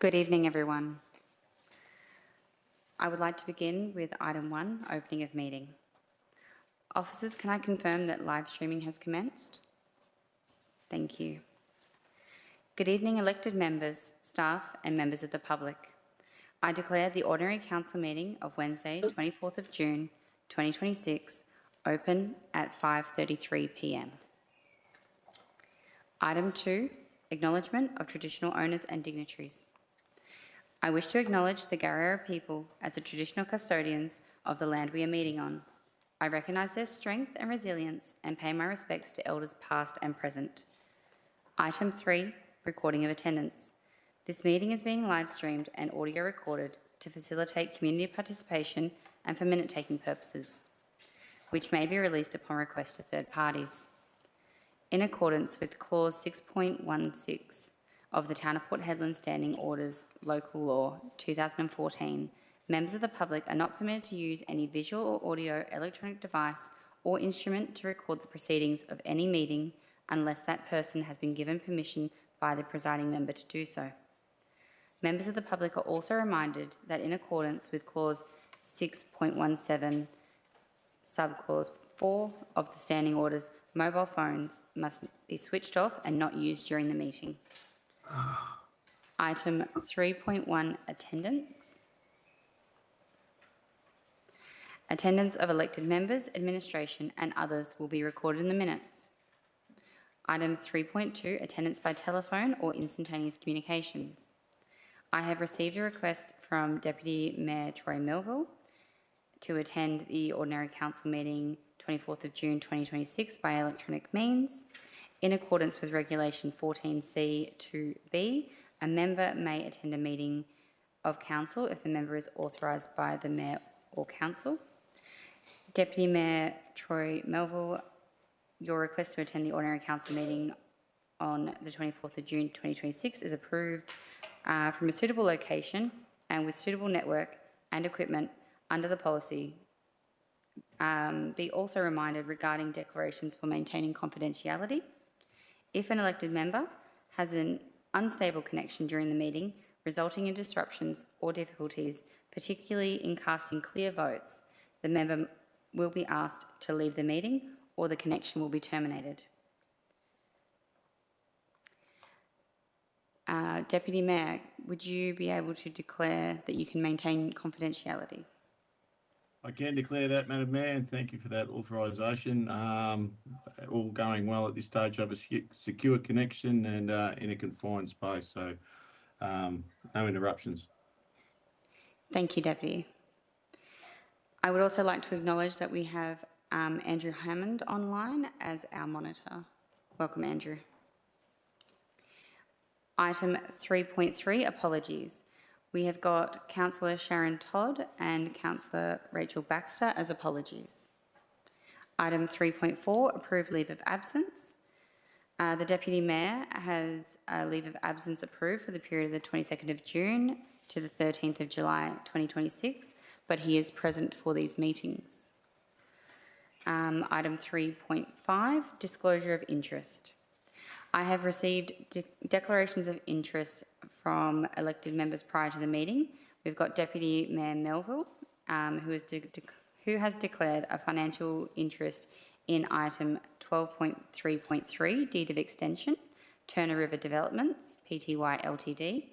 Good evening, everyone. I would like to begin with item 1, opening of meeting. Officers, can I confirm that live streaming has commenced? Thank you. Good evening, elected members, staff and members of the public. I declare the Ordinary Council meeting of Wednesday, 24th of June, 2026, open at 5:33 p.m. Item 2, acknowledgement of traditional owners and dignitaries. I wish to acknowledge the Garrara people as the traditional custodians of the land we are meeting on. I recognise their strength and resilience and pay my respects to elders past and present. Item 3, recording of attendance. This meeting is being live streamed and audio recorded to facilitate community participation and for minute-taking purposes, which may be released upon request to third parties. In accordance with Clause 6.16 of the Town of Port Hedland Standing Orders Local Law 2014, members of the public are not permitted to use any visual or audio electronic device or instrument to record the proceedings of any meeting unless that person has been given permission by the presiding member to do so. Members of the public are also reminded that in accordance with Clause 6.17, Subclause 4 of the Standing Orders, mobile phones must be switched off and not used during the meeting. Item 3.1, attendance. Attendance of elected members, administration and others will be recorded in the minutes. Item 3.2, attendance by telephone or instantaneous communications. I have received a request from Deputy Mayor Troy Melville to attend the Ordinary Council meeting 24th of June 2026 by electronic means. In accordance with Regulation 14C(2)(b), a member may attend a meeting of council if the member is authorised by the Mayor or Council. Deputy Mayor Troy Melville, your request to attend the Ordinary Council meeting on the 24th of June 2026 is approved from a suitable location and with suitable network and equipment under the policy. Be also reminded regarding declarations for maintaining confidentiality. If an elected member has an unstable connection during the meeting, resulting in disruptions or difficulties, particularly in casting clear votes, the member will be asked to leave the meeting or the connection will be terminated. Deputy Mayor, would you be able to declare that you can maintain confidentiality? I can declare that, Madam Mayor, and thank you for that authorisation. All going well at this stage. I have a secure connection and in a confined space, so no interruptions. Thank you, Deputy. I would also like to acknowledge that we have Andrew Hammond online as our monitor. Welcome, Andrew. Item 3.3, apologies. We have got Councillor Sharon Todd and Councillor Rachel Baxter as apologies. Item 3.4, approved leave of absence. The Deputy Mayor has a leave of absence approved for the period of the 22nd of June to the 13th of July 2026, but he is present for these meetings. Item 3.5, disclosure of interest. I have received declarations of interest from elected members prior to the meeting. We've got Deputy Mayor Melville, who has declared a financial interest in item 12.3.3, Deed of Extension, Turner River Developments, Pty Ltd,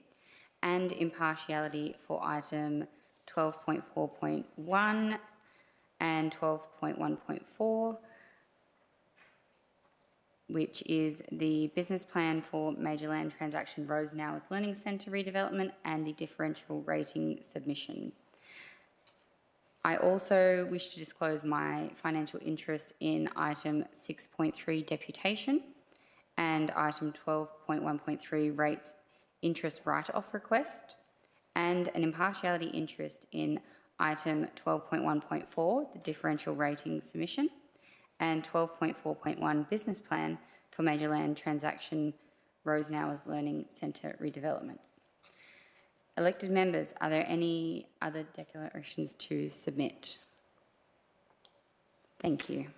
and impartiality for item 12.4.1 and 12.1.4, which is the business plan for major land transaction Rosenauers Learning Centre redevelopment and the differential rating submission. I also wish to disclose my financial interest in item 6.3 deputation and item 12.1.3 rates interest write-off request, and an impartiality interest in item 12.1.4, the differential rating submission, and 12.4.1 business plan for major land transaction Rosenauers Learning Centre redevelopment. Elected members, are there any other declarations to submit? Thank you.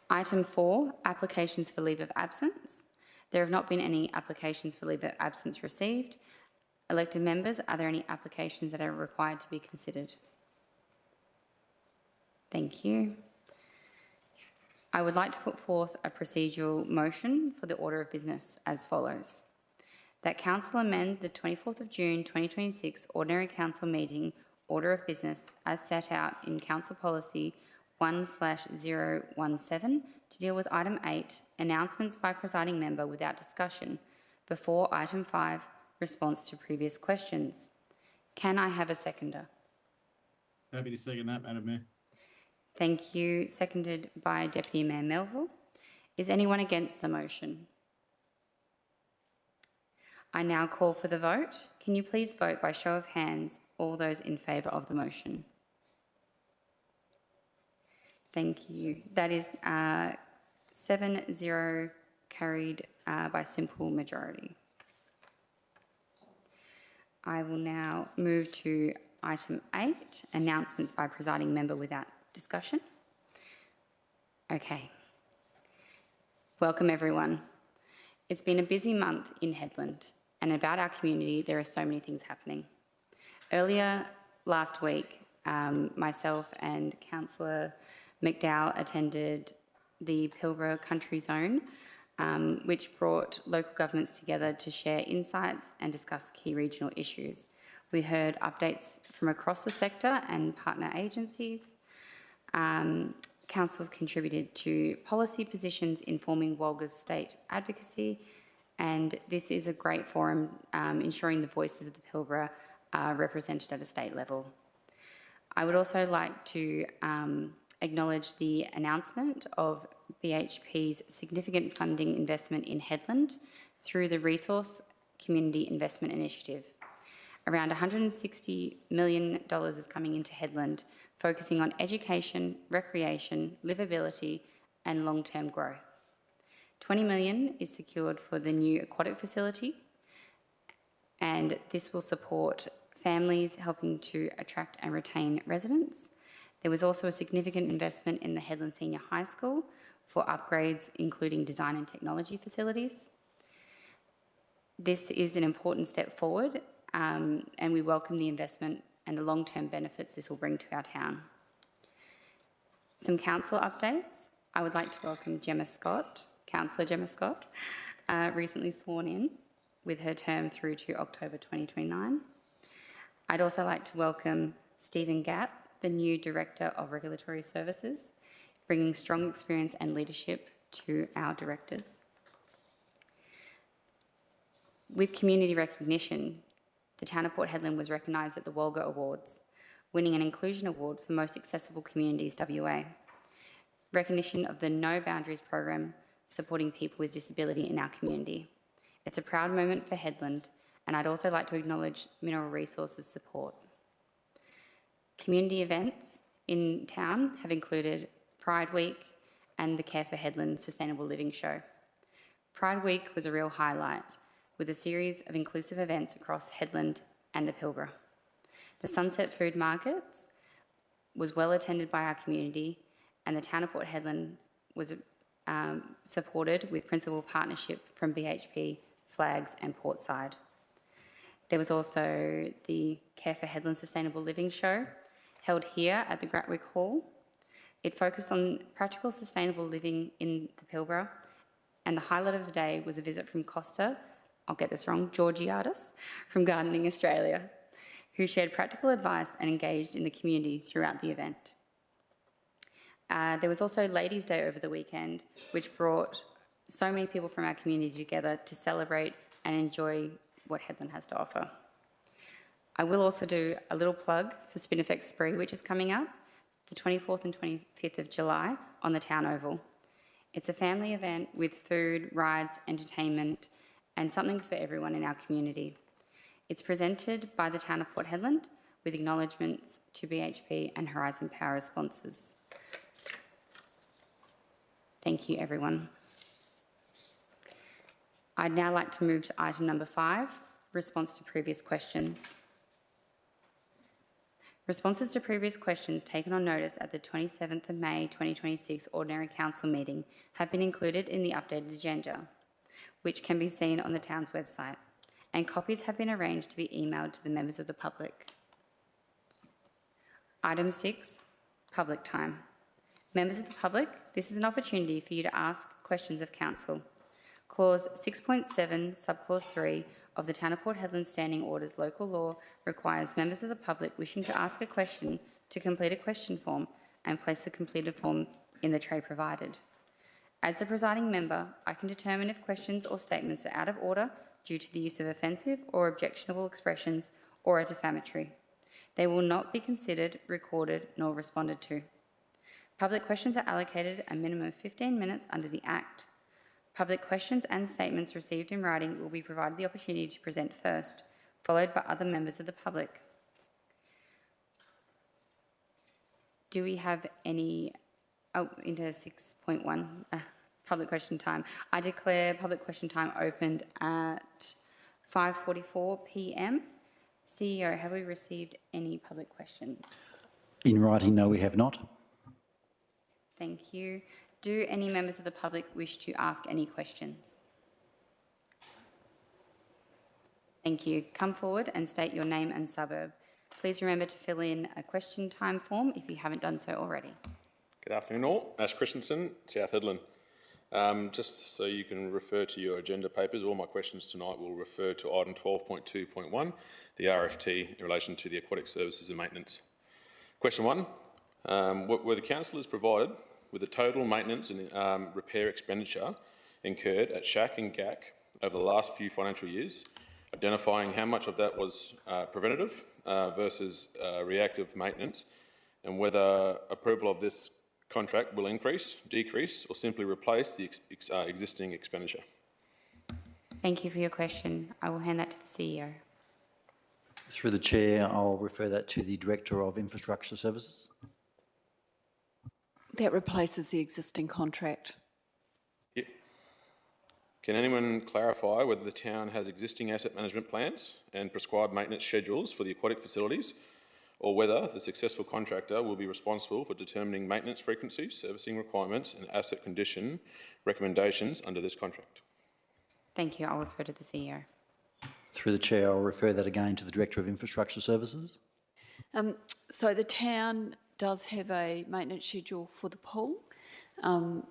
Item 4, applications for leave of absence. There have not been any applications for leave of absence received. Elected members, are there any applications that are required to be considered? Thank you. I would like to put forth a procedural motion for the order of business as follows. That Council amend the 24th of June 2026 Ordinary Council Meeting Order of Business as set out in Council Policy 1/017 to deal with item 8, announcements by presiding member without discussion, before item 5, response to previous questions. Can I have a seconder? Happy to second that, Madam Mayor. Thank you. Seconded by Deputy Mayor Melville. Is anyone against the motion? I now call for the vote. Can you please vote by show of hands, all those in favour of the motion? Thank you. That is 7-0 carried by simple majority. I will now move to item 8, announcements by presiding member without discussion. Okay. Welcome everyone. It's been a busy month in Hedland, and about our community there are so many things happening. Earlier last week, myself and Councillor McDowell attended the Pilbara Country Zone, which brought local governments together to share insights and discuss key regional issues. We heard updates from across the sector and partner agencies. Councils contributed to policy positions informing Walga's state advocacy, and this is a great forum ensuring the voices of the Pilbara are represented at a state level. I would also like to acknowledge the announcement of BHP's significant funding investment in Hedland through the Resource Community Investment Initiative. Around $160 million is coming into Hedland, focusing on education, recreation, livability and long-term growth. $20 million is secured for the new aquatic facility, and this will support families helping to attract and retain residents. There was also a significant investment in the Hedland Senior High School for upgrades, including design and technology facilities. This is an important step forward, and we welcome the investment and the long-term benefits this will bring to our town. Some council updates. I would like to welcome Gemma Scott, Councillor Gemma Scott, recently sworn in with her term through to October 2029. I'd also like to welcome Stephen Gatt, the new Director of Regulatory Services, bringing strong experience and leadership to our directors. With community recognition, the town of Port Hedland was recognised at the Walga Awards, winning an Inclusion Award for Most Accessible Communities WA. Recognition of the No Boundaries program supporting people with disability in our community. It's a proud moment for Hedland, and I'd also like to acknowledge Mineral Resources support. Community events in town have included Pride Week and the Care for Hedland Sustainable Living Show. Pride Week was a real highlight, with a series of inclusive events across Hedland and the Pilbara. The Sunset Food Markets was well attended by our community, and the town of Port Hedland was supported with principal partnership from BHP, Flags and Portside. There was also the Care for Hedland Sustainable Living Show, held here at the Gratwick Hall. It focused on practical sustainable living in the Pilbara, and the highlight of the day was a visit from Costa, I'll get this wrong, Georgiadis, from Gardening Australia, who shared practical advice and engaged in the community throughout the event. There was also Ladies' Day over the weekend, which brought so many people from our community together to celebrate and enjoy what Hedland has to offer. I will also do a little plug for Spinifex Spree, which is coming up the 24th and 25th of July on the Town Oval. It's a family event with food, rides, entertainment, and something for everyone in our community. It's presented by the Town of Port Hedland with acknowledgements to BHP and Horizon Power sponsors. Thank you, everyone. I'd now like to move to item number 5, response to previous questions. Responses to previous questions taken on notice at the 27th of May 2026 Ordinary Council meeting have been included in the updated agenda. which can be seen on the town's website, and copies have been arranged to be emailed to the members of the public. Item 6, public time. Members of the public, this is an opportunity for you to ask questions of council. Clause 6.7, subclause 3 of the Town of Port Hedland Standing Orders Local Law requires members of the public wishing to ask a question to complete a question form and place the completed form in the tray provided. As the presiding member, I can determine if questions or statements are out of order due to the use of offensive or objectionable expressions or are defamatory. They will not be considered, recorded, nor responded to. Public questions are allocated a minimum of 15 minutes under the Act. Public questions and statements received in writing will be provided the opportunity to present first, followed by other members of the public. Do we have any, into 6.1, public question time. I declare public question time opened at 5:44 p.m. CEO, have we received any public questions? In writing, no, we have not. Thank you. Do any members of the public wish to ask any questions? Thank you. Come forward and state your name and suburb. Please remember to fill in a question time form if you haven't done so already. Good afternoon all. Ash Christensen, South Hedland. Just so you can refer to your agenda papers, all my questions tonight will refer to item 12.2.1, the RFT in relation to the aquatic services and maintenance. Question 1, were the councillors provided with the total maintenance and repair expenditure incurred at Shack and GAC over the last few financial years, identifying how much of that was preventative versus reactive maintenance, and whether approval of this contract will increase, decrease, or simply replace the existing expenditure? Thank you for your question. I will hand that to the CEO. Through the chair, I'll refer that to the Director of Infrastructure Services. That replaces the existing contract. Yep. Can anyone clarify whether the town has existing asset management plans and prescribed maintenance schedules for the aquatic facilities, or whether the successful contractor will be responsible for determining maintenance frequencies, servicing requirements and asset condition recommendations under this contract? Thank you. I'll refer to the CEO. Through the chair, I'll refer that again to the Director of Infrastructure Services. So the town does have a maintenance schedule for the pool.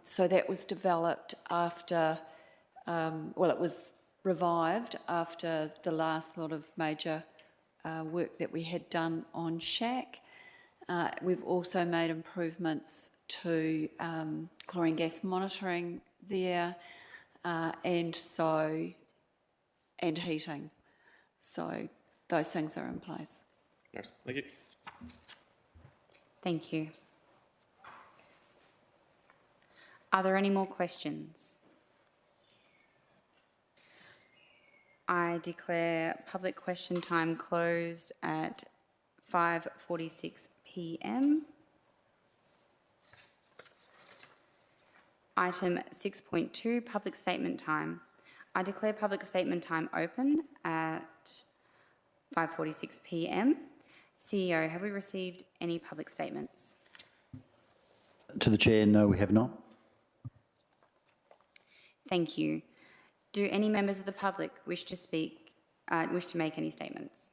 So that was developed after, well, it was revived after the last lot of major work that we had done on Shack. We've also made improvements to chlorine gas monitoring there, and heating. So those things are in place. Yes, thank you. Thank you. Are there any more questions? I declare public question time closed at 5:46 p.m. Item 6.2, public statement time. I declare public statement time open at 5:46 p.m. CEO, have we received any public statements? To the chair, no, we have not. Thank you. Do any members of the public wish to speak, wish to make any statements?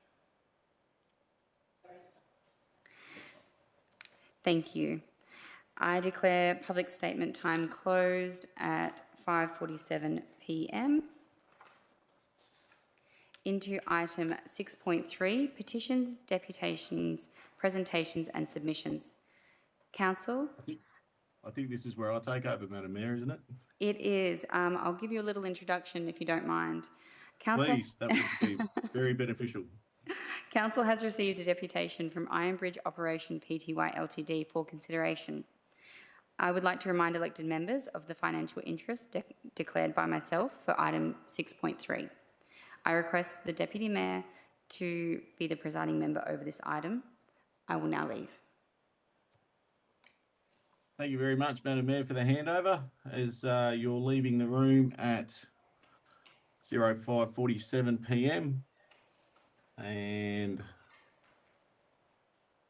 Thank you. I declare public statement time closed at 5:47 p.m. Into item 6.3, petitions, deputations, presentations and submissions. Council? I think this is where I take over, Madam Mayor, isn't it? It is. I'll give you a little introduction if you don't mind. Please, that would be very beneficial. Council has received a deputation from Iron Bridge Operation Pty Ltd for consideration. I would like to remind elected members of the financial interest declared by myself for item 6.3. I request the Deputy Mayor to be the presiding member over this item. I will now leave. Thank you very much, Madam Mayor, for the handover. As you're leaving the room at 05:47 p.m. and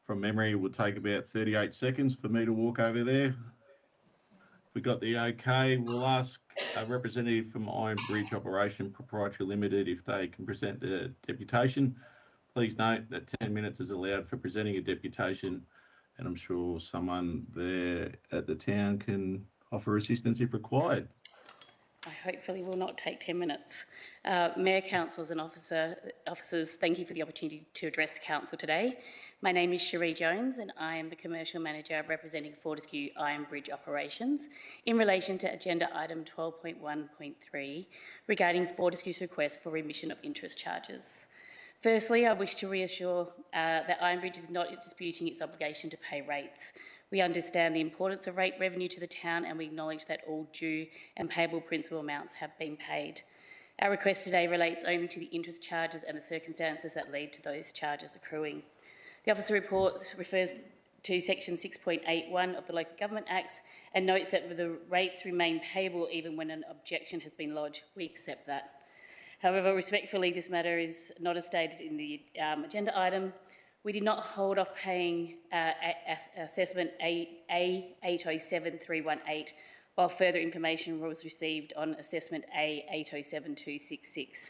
from memory, it would take about 38 seconds for me to walk over there. If we got the okay, we'll ask a representative from Iron Bridge Operation Proprietary Limited if they can present the deputation. Please note that 10 minutes is allowed for presenting a deputation, and I'm sure someone there at the town can offer assistance if required. I hopefully will not take 10 minutes. Mayor, councillors and officers, thank you for the opportunity to address council today. My name is Cherie Jones and I am the Commercial Manager representing Fortescue Iron Bridge Operations in relation to agenda item 12.1.3 regarding Fortescue's request for remission of interest charges. Firstly, I wish to reassure that Iron Bridge is not disputing its obligation to pay rates. We understand the importance of rate revenue to the town and we acknowledge that all due and payable principal amounts have been paid. Our request today relates only to the interest charges and the circumstances that lead to those charges accruing. The officer report refers to section 6.81 of the Local Government Act and notes that the rates remain payable even when an objection has been lodged. We accept that. However, respectfully, this matter is not as stated in the agenda item. We did not hold off paying assessment A807318 while further information was received on assessment A807266.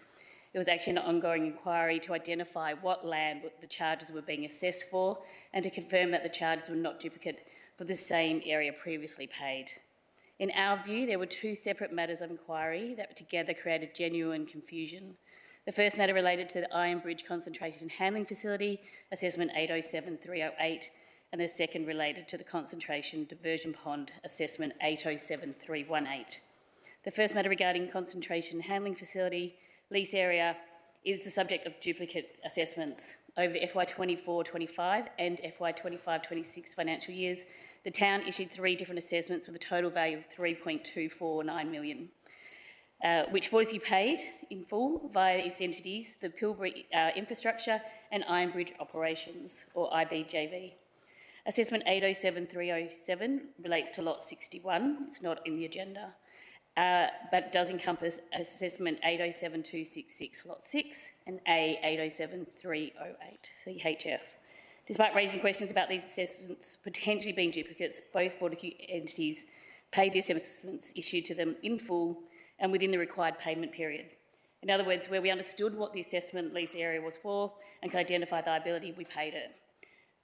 It was actually an ongoing inquiry to identify what land the charges were being assessed for and to confirm that the charges were not duplicate for the same area previously paid. In our view, there were two separate matters of inquiry that together created genuine confusion. The first matter related to the Iron Bridge Concentration Handling Facility, assessment 807308, and the second related to the Concentration Diversion Pond, assessment 807318. The first matter regarding Concentration Handling Facility lease area is the subject of duplicate assessments. Over the FY24-25 and FY25-26 financial years, the town issued 3 different assessments with a total value of $3.249 million. Which Fortescue paid in full via its entities, the Pilbara Infrastructure and Iron Bridge Operations, or IBJV. Assessment 807307 relates to lot 61. It's not in the agenda, but does encompass assessment 807266 lot 6 and A807308 CHF. Despite raising questions about these assessments potentially being duplicates, both Fortescue entities paid the assessments issued to them in full and within the required payment period. In other words, where we understood what the assessment lease area was for and could identify the liability, we paid it.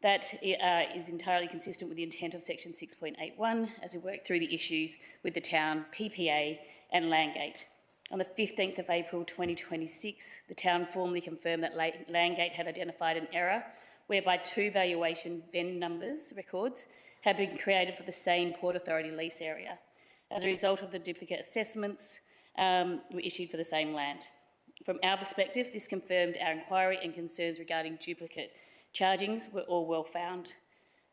That is entirely consistent with the intent of section 6.81 as we work through the issues with the town, PPA and Landgate. On the 15th of April 2026, the town formally confirmed that Landgate had identified an error whereby 2 valuation VIN numbers records had been created for the same Port Authority lease area. As a result of the duplicate assessments were issued for the same land. From our perspective, this confirmed our inquiry and concerns regarding duplicate chargings were all well found.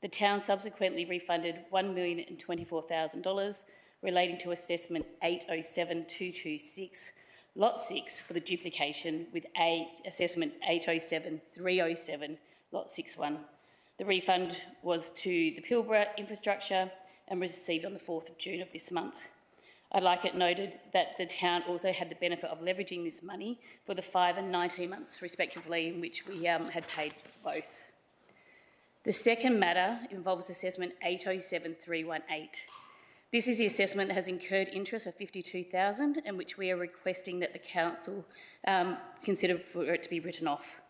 The town subsequently refunded $1,024,000 relating to assessment 807226, lot 6 for the duplication with assessment 807307, lot 61. The refund was to the Pilbara Infrastructure and was received on the 4th of June of this month. I'd like it noted that the town also had the benefit of leveraging this money for the 5 and 19 months respectively in which we had paid both. The second matter involves assessment 807318. This is the assessment that has incurred interest of $52,000 and which we are requesting that the council consider for it to be written off.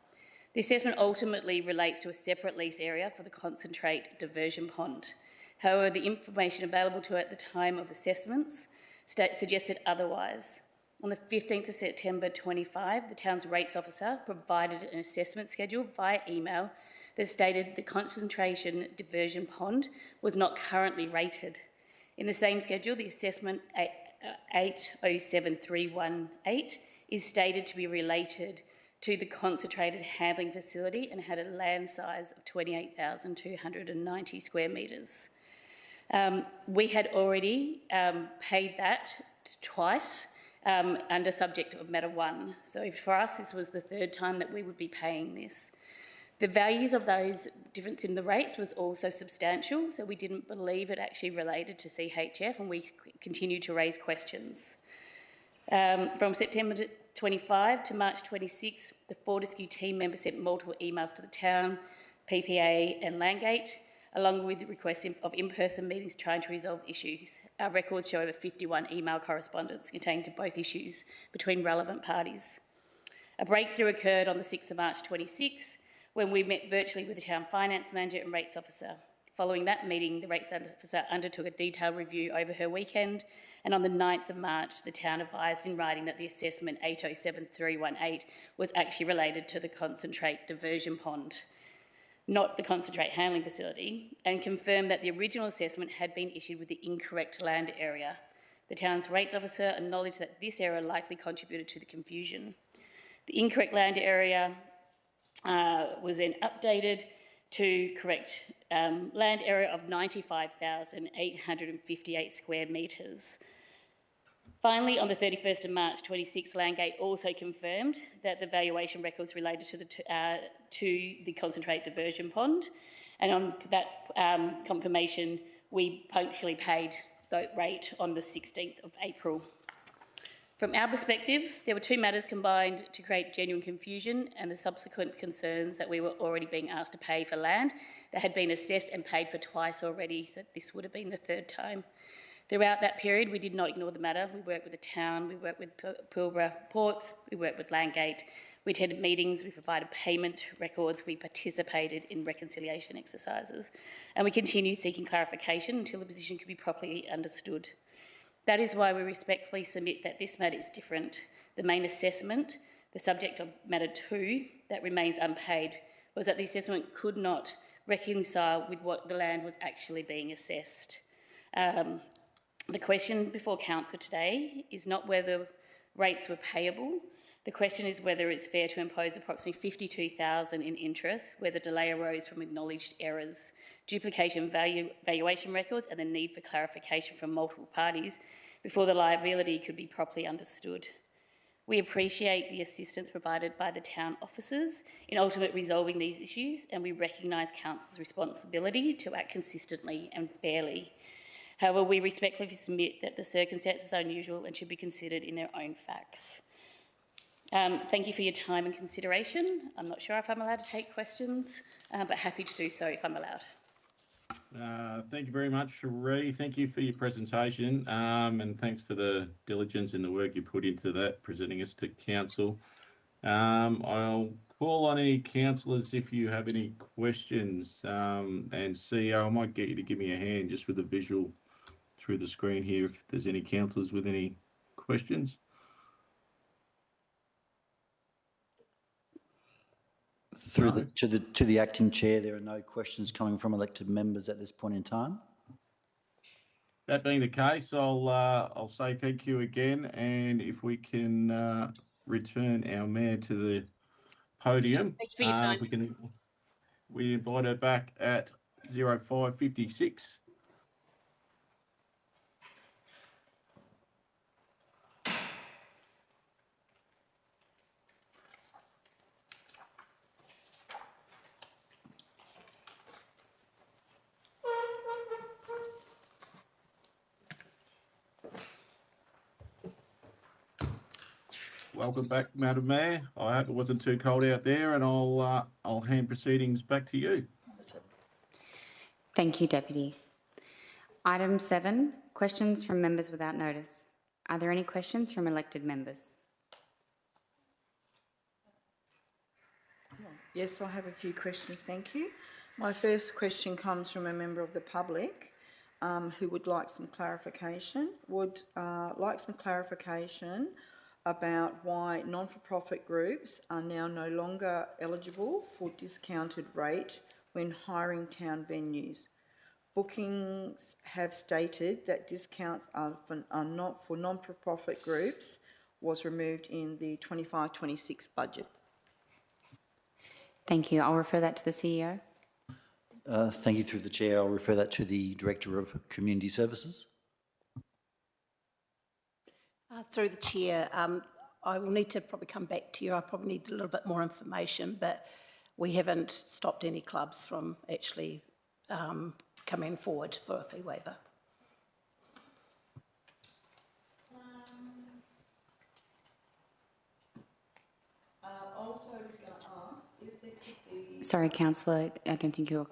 The assessment ultimately relates to a separate lease area for the concentrate diversion pond. However, the information available to it at the time of assessments suggested otherwise. On the 15th of September 25, the town's rates officer provided an assessment schedule via email that stated the concentration diversion pond was not currently rated. In the same schedule, the assessment 807318 is stated to be related to the concentrated handling facility and had a land size of 28,290 square metres. We had already paid that twice under subject of matter 1. So for us, this was the 3rd time that we would be paying this. The values of those difference in the rates was also substantial, so we didn't believe it actually related to CHF and we continued to raise questions. From September 25 to March 26, the Fortescue team members sent multiple emails to the town, PPA and Landgate, along with requests of in-person meetings trying to resolve issues. Our records show over 51 email correspondence containing to both issues between relevant parties. A breakthrough occurred on the 6th of March 26 when we met virtually with the Town Finance Manager and Rates Officer. Following that meeting, the Rates Officer undertook a detailed review over her weekend, and on the 9th of March, the Town advised in writing that the assessment 807318 was actually related to the concentrate diversion pond, not the concentrate handling facility, and confirmed that the original assessment had been issued with the incorrect land area. The Town's Rates Officer acknowledged that this error likely contributed to the confusion. The incorrect land area was then updated to correct land area of 95,858 square metres. Finally, on the 31st of March 26, Landgate also confirmed that the valuation records related to the concentrate diversion pond, and on that confirmation, we punctually paid the rate on the 16th of April. From our perspective, there were two matters combined to create genuine confusion and the subsequent concerns that we were already being asked to pay for land that had been assessed and paid for twice already, so this would have been the third time. Throughout that period, we did not ignore the matter. We worked with the town, we worked with Pilbara Ports, we worked with Landgate, we attended meetings, we provided payment records, we participated in reconciliation exercises, and we continued seeking clarification until the position could be properly understood. That is why we respectfully submit that this matter is different. The main assessment, the subject of matter 2, that remains unpaid, was that the assessment could not reconcile with what the land was actually being assessed. The question before Council today is not whether rates were payable. The question is whether it's fair to impose approximately $52,000 in interest where the delay arose from acknowledged errors, duplication valuation records, and the need for clarification from multiple parties before the liability could be properly understood. We appreciate the assistance provided by the town officers in ultimately resolving these issues, and we recognise Council's responsibility to act consistently and fairly. However, we respectfully submit that the circumstances are unusual and should be considered in their own facts. Thank you for your time and consideration. I'm not sure if I'm allowed to take questions, but happy to do so if I'm allowed. Thank you very much, Cherie. Thank you for your presentation, and thanks for the diligence and the work you put into that, presenting us to Council. I'll call on any councillors if you have any questions, and CEO, I might get you to give me a hand just with a visual through the screen here if there's any councillors with any questions. To the acting chair, there are no questions coming from elected members at this point in time. That being the case, I'll say thank you again, and if we can return our mayor to the podium. Thank you for your time. We invite her back at 05:56. Welcome back, Madam Mayor. I hope it wasn't too cold out there, and I'll hand proceedings back to you. Thank you, Deputy. Item 7, questions from members without notice. Are there any questions from elected members? Yes, I have a few questions, thank you. My first question comes from a member of the public who would like some clarification. About why non-for-profit groups are now no longer eligible for discounted rate when hiring town venues. Bookings have stated that discounts are not for non-for-profit groups was removed in the 25-26 budget. Thank you. I'll refer that to the CEO. Thank you. Through the chair, I'll refer that to the Director of Community Services. Through the chair, I will need to probably come back to you. I probably need a little bit more information, but we haven't stopped any clubs from actually coming forward for a fee waiver. Also, I was going to ask, is there... Sorry, Councillor, I don't think you're...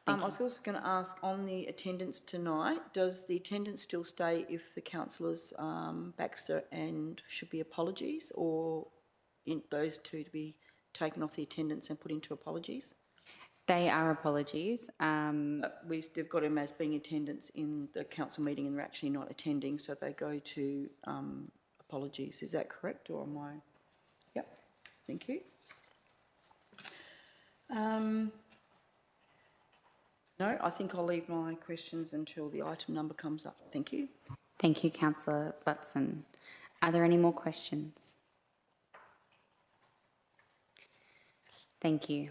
I was also going to ask on the attendance tonight, does the attendance still stay if the councillors Baxter and should be apologies, or in those two to be taken off the attendance and put into apologies? They are apologies. They've got them as being attendance in the council meeting and they're actually not attending, so they go to apologies. Is that correct, or am I? Yep, thank you. No, I think I'll leave my questions until the item number comes up. Thank you. Thank you, Councillor Butson. Are there any more questions? Thank you.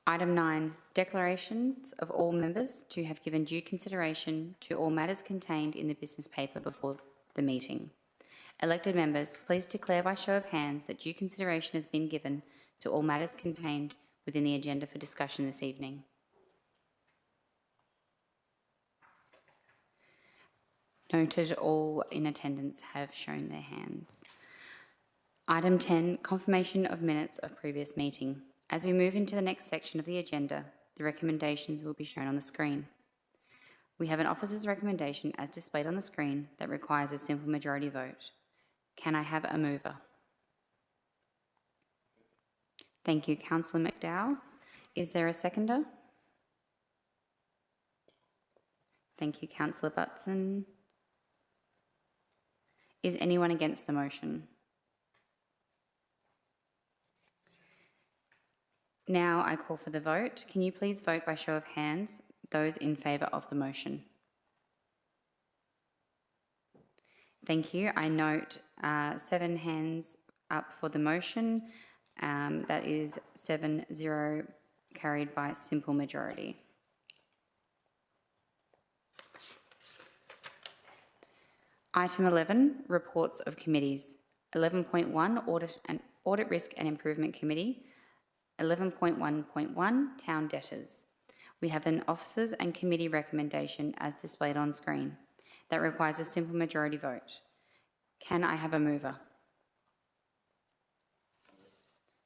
Item 9, declarations of all members to have given due consideration to all matters contained in the business paper before the meeting. Elected members, please declare by show of hands that due consideration has been given to all matters contained within the agenda for discussion this evening. Noted, all in attendance have shown their hands. Item 10, confirmation of minutes of previous meeting. As we move into the next section of the agenda, the recommendations will be shown on the screen. We have an officer's recommendation as displayed on the screen that requires a simple majority vote. Can I have a mover? Thank you, Councillor McDowell. Is there a seconder? Thank you, Councillor Butson. Is anyone against the motion? Now I call for the vote. Can you please vote by show of hands, those in favour of the motion? Thank you. I note 7 hands up for the motion. That is 7-0 carried by simple majority. Item 11, reports of committees. 11.1, Audit Risk and Improvement Committee. 11.1.1, Town Debtors. We have an officers and committee recommendation as displayed on screen that requires a simple majority vote. Can I have a mover?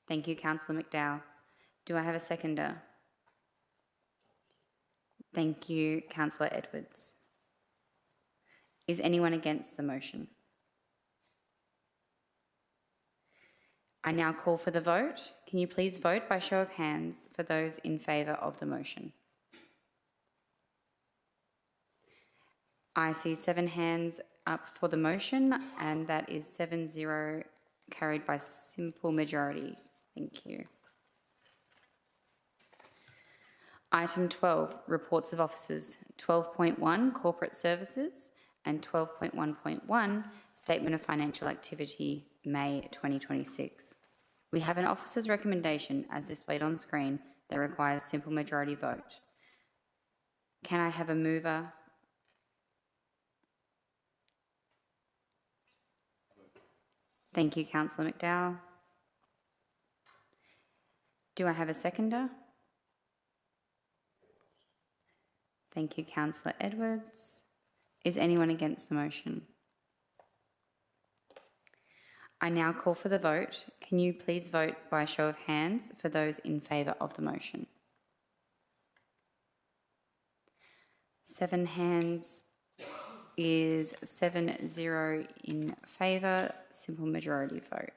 Thank you, Councillor McDowell. Do I have a seconder? Thank you, Councillor Edwards. Is anyone against the motion? I now call for the vote. Can you please vote by show of hands for those in favour of the motion? I see 7 hands up for the motion, and that is 7-0 carried by simple majority. Thank you. Item 12, reports of officers. 12.1, corporate services, and 12.1.1, statement of financial activity, May 2026. We have an officer's recommendation as displayed on screen that requires simple majority vote. Can I have a mover? Thank you, Councillor McDowell. Do I have a seconder? Thank you, Councillor Edwards. Is anyone against the motion? I now call for the vote. Can you please vote by show of hands for those in favour of the motion? 7 hands is 7-0 in favour, simple majority vote.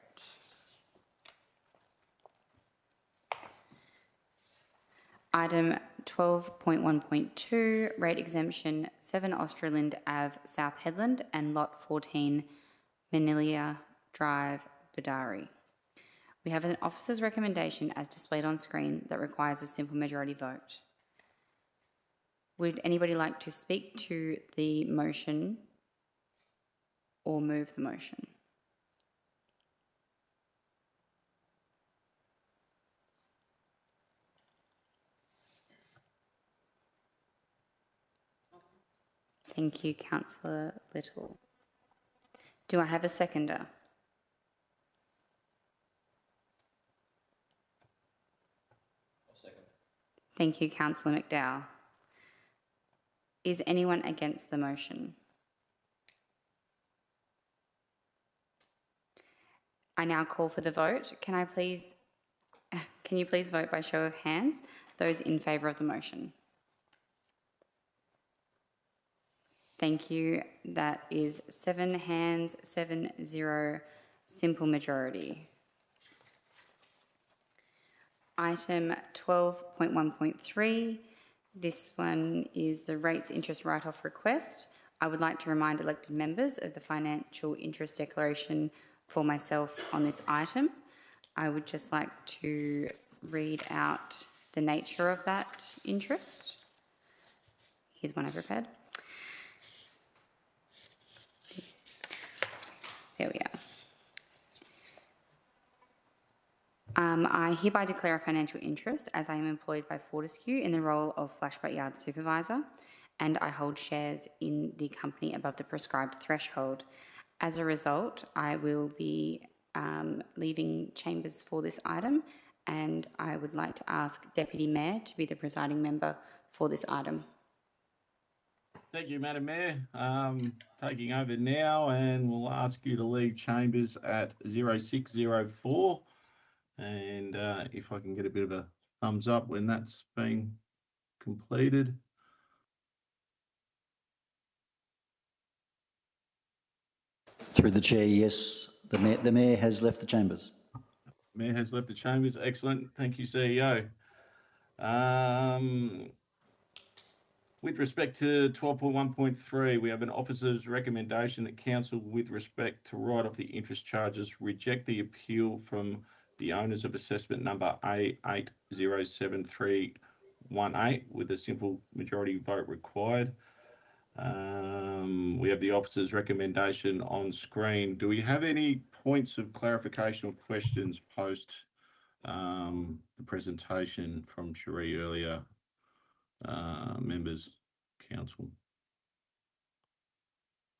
Item 12.1.2, rate exemption 7 Australind Ave, South Hedland, and Lot 14, Manilia Drive, Badari. We have an officer's recommendation as displayed on screen that requires a simple majority vote. Would anybody like to speak to the motion or move the motion? Thank you, Councillor Little. Do I have a seconder? Thank you, Councillor McDowell. Is anyone against the motion? I now call for the vote. Can you please vote by show of hands, those in favour of the motion? Thank you. That is 7 hands, 7-0, simple majority. Item 12.1.3. This one is the rates interest write-off request. I would like to remind elected members of the financial interest declaration for myself on this item. I would just like to read out the nature of that interest. Here's one I prepared. There we are. I hereby declare a financial interest as I am employed by Fortescue in the role of Flashback Yard Supervisor, and I hold shares in the company above the prescribed threshold. As a result, I will be leaving chambers for this item, and I would like to ask Deputy Mayor to be the presiding member for this item. Thank you, Madam Mayor. Taking over now, and we'll ask you to leave chambers at 0604. And if I can get a bit of a thumbs up when that's been completed. Through the chair, yes, the mayor has left the chambers. Mayor has left the chambers. Excellent. Thank you, CEO. With respect to 12.1.3, we have an officer's recommendation that council, with respect to write off the interest charges, reject the appeal from the owners of assessment number A807318 with a simple majority vote required. We have the officer's recommendation on screen. Do we have any points of clarification or questions post the presentation from Cherie earlier? Members, council.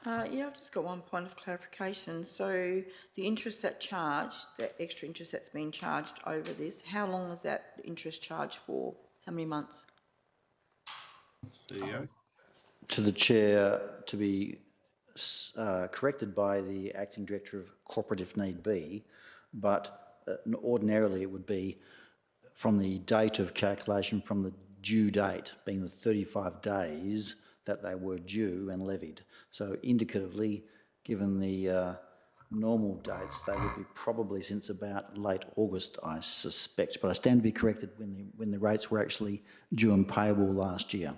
Yeah, I've just got one point of clarification. So the interest that charged, the extra interest that's been charged over this, how long is that interest charged for? How many months? CEO. To the chair, to be corrected by the acting director of corporate if need be, but ordinarily it would be from the date of calculation from the due date, being the 35 days that they were due and levied. So indicatively, given the normal dates, they would be probably since about late August, I suspect. But I stand to be corrected when the rates were actually due and payable last year.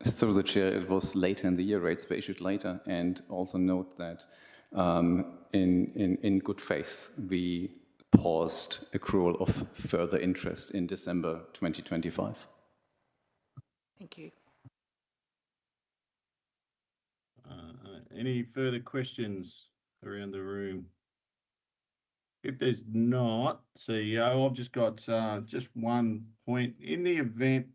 Through the chair, it was later in the year, rates were issued later, and also note that in good faith, we paused accrual of further interest in December 2025. Thank you. Any further questions around the room? If there's not, CEO, I've just got just one point. In the event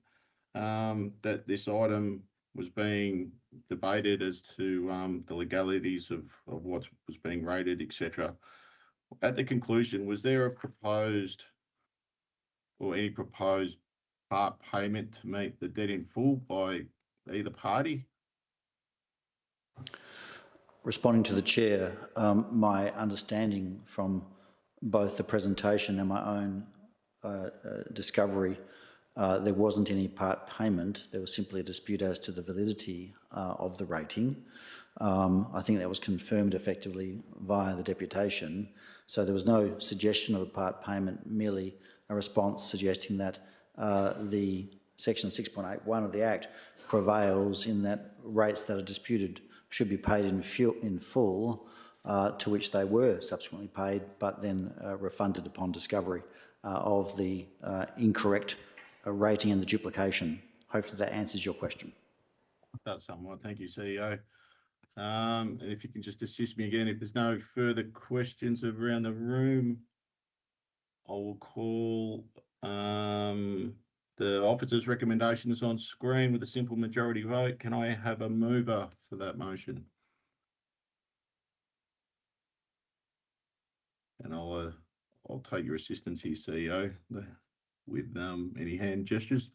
that this item was being debated as to the legalities of what was being rated, etc., at the conclusion, was there a proposed or any proposed part payment to meet the debt in full by either party? Responding to the chair, my understanding from both the presentation and my own discovery, there wasn't any part payment. There was simply a dispute as to the validity of the rating. I think that was confirmed effectively via the deputation. So there was no suggestion of a part payment, merely a response suggesting that the section 6.81 of the Act prevails in that rates that are disputed should be paid in full, to which they were subsequently paid, but then refunded upon discovery of the incorrect rating and the duplication. Hopefully that answers your question. That's somewhat. Thank you, CEO. And if you can just assist me again, if there's no further questions around the room, I will call the officer's recommendation is on screen with a simple majority vote. Can I have a mover for that motion? And I'll take your assistance here, CEO, with any hand gestures.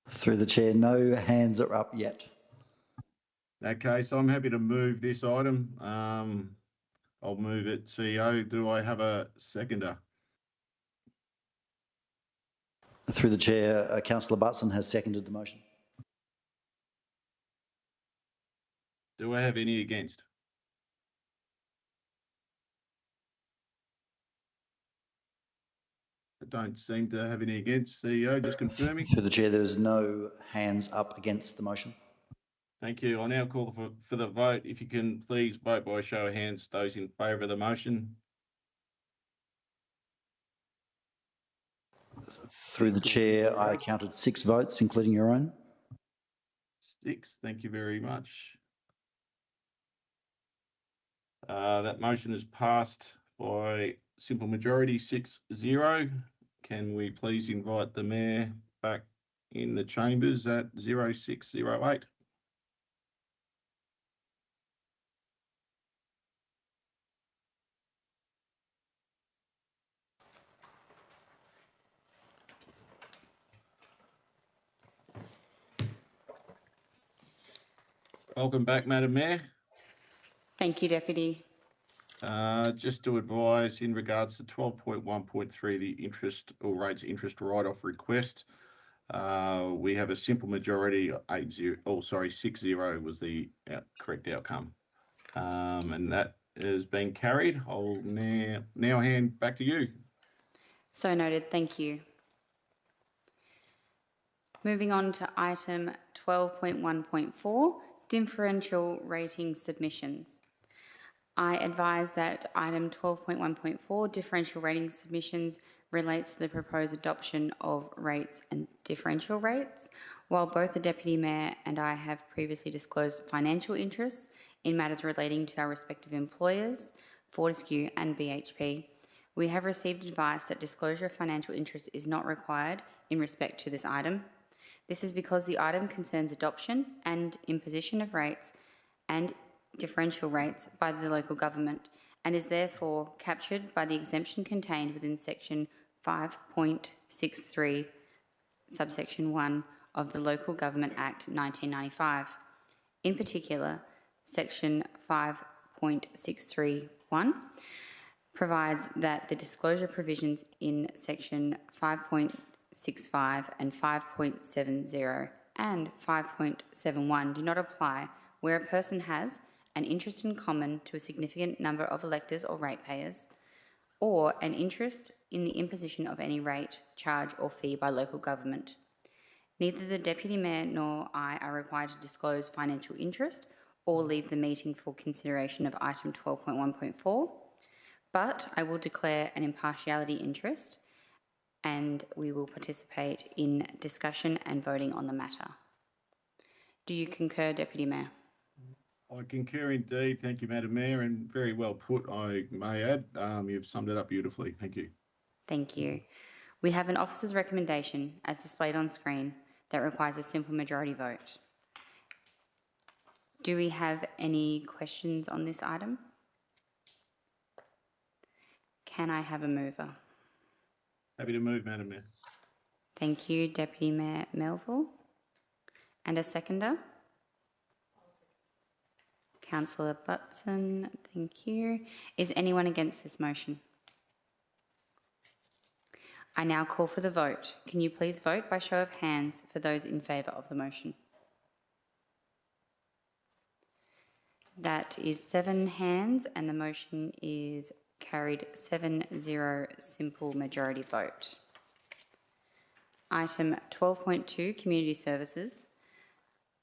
Through the chair, no hands are up yet. Okay, so I'm happy to move this item. I'll move it, CEO. Do I have a seconder? Through the chair, Councillor Butson has seconded the motion. Do I have any against? I don't seem to have any against. CEO, just confirming. Through the chair, there is no hands up against the motion. Thank you. I'll now call for the vote. If you can please vote by a show of hands, those in favour of the motion. Through the chair, I counted 6 votes, including your own. 6, thank you very much. That motion is passed by simple majority 6-0. Can we please invite the Mayor back in the chambers at 0608? Welcome back, Madam Mayor. Thank you, Deputy. Just to advise in regards to 12.1.3, the interest or rates interest write-off request, we have a simple majority, 6-0 was the correct outcome. And that is being carried. I'll now hand back to you. So noted, thank you. Moving on to item 12.1.4, differential rating submissions. I advise that item 12.1.4, differential rating submissions, relates to the proposed adoption of rates and differential rates. While both the Deputy Mayor and I have previously disclosed financial interests in matters relating to our respective employers, Fortescue and BHP, we have received advice that disclosure of financial interest is not required in respect to this item. This is because the item concerns adoption and imposition of rates and differential rates by the local government and is therefore captured by the exemption contained within section 5.63 subsection 1 of the Local Government Act 1995. In particular, section 5.631 provides that the disclosure provisions in section 5.65 and 5.70 and 5.71 do not apply where a person has an interest in common to a significant number of electors or ratepayers, or an interest in the imposition of any rate, charge or fee by local government. Neither the Deputy Mayor nor I are required to disclose financial interest or leave the meeting for consideration of item 12.1.4, but I will declare an impartiality interest and we will participate in discussion and voting on the matter. Do you concur, Deputy Mayor? I concur indeed. Thank you, Madam Mayor, and very well put, I may add. You've summed it up beautifully. Thank you. Thank you. We have an officer's recommendation, as displayed on screen, that requires a simple majority vote. Do we have any questions on this item? Can I have a mover? Happy to move, Madam Mayor. Thank you, Deputy Mayor Melville. And a seconder? Councillor Butson, thank you. Is anyone against this motion? I now call for the vote. Can you please vote by show of hands for those in favour of the motion? That is 7 hands and the motion is carried 7-0 simple majority vote. Item 12.2 Community Services.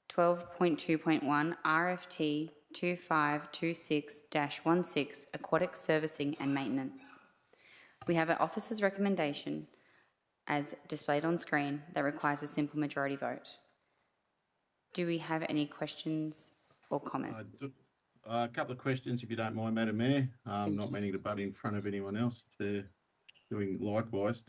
12.2.1 RFT 2526-16 Aquatic Servicing and Maintenance. We have an officer's recommendation as displayed on screen that requires a simple majority vote. Do we have any questions or comments? A couple of questions, if you don't mind, Madam Mayor. Not meaning to butt in front of anyone else if they're doing likewise.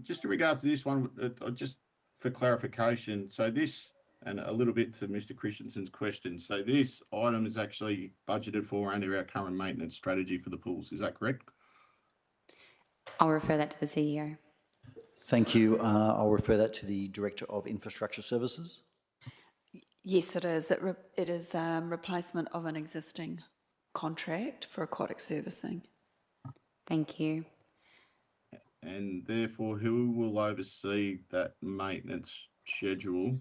Just in regards to this one, just for clarification, so this, and a little bit to Mr. Christensen's question, so this item is actually budgeted for under our current maintenance strategy for the pools, is that correct? I'll refer that to the CEO. Thank you. I'll refer that to the Director of Infrastructure Services. Yes, it is. It is replacement of an existing contract for aquatic servicing. Thank you. and therefore who will oversee that maintenance schedule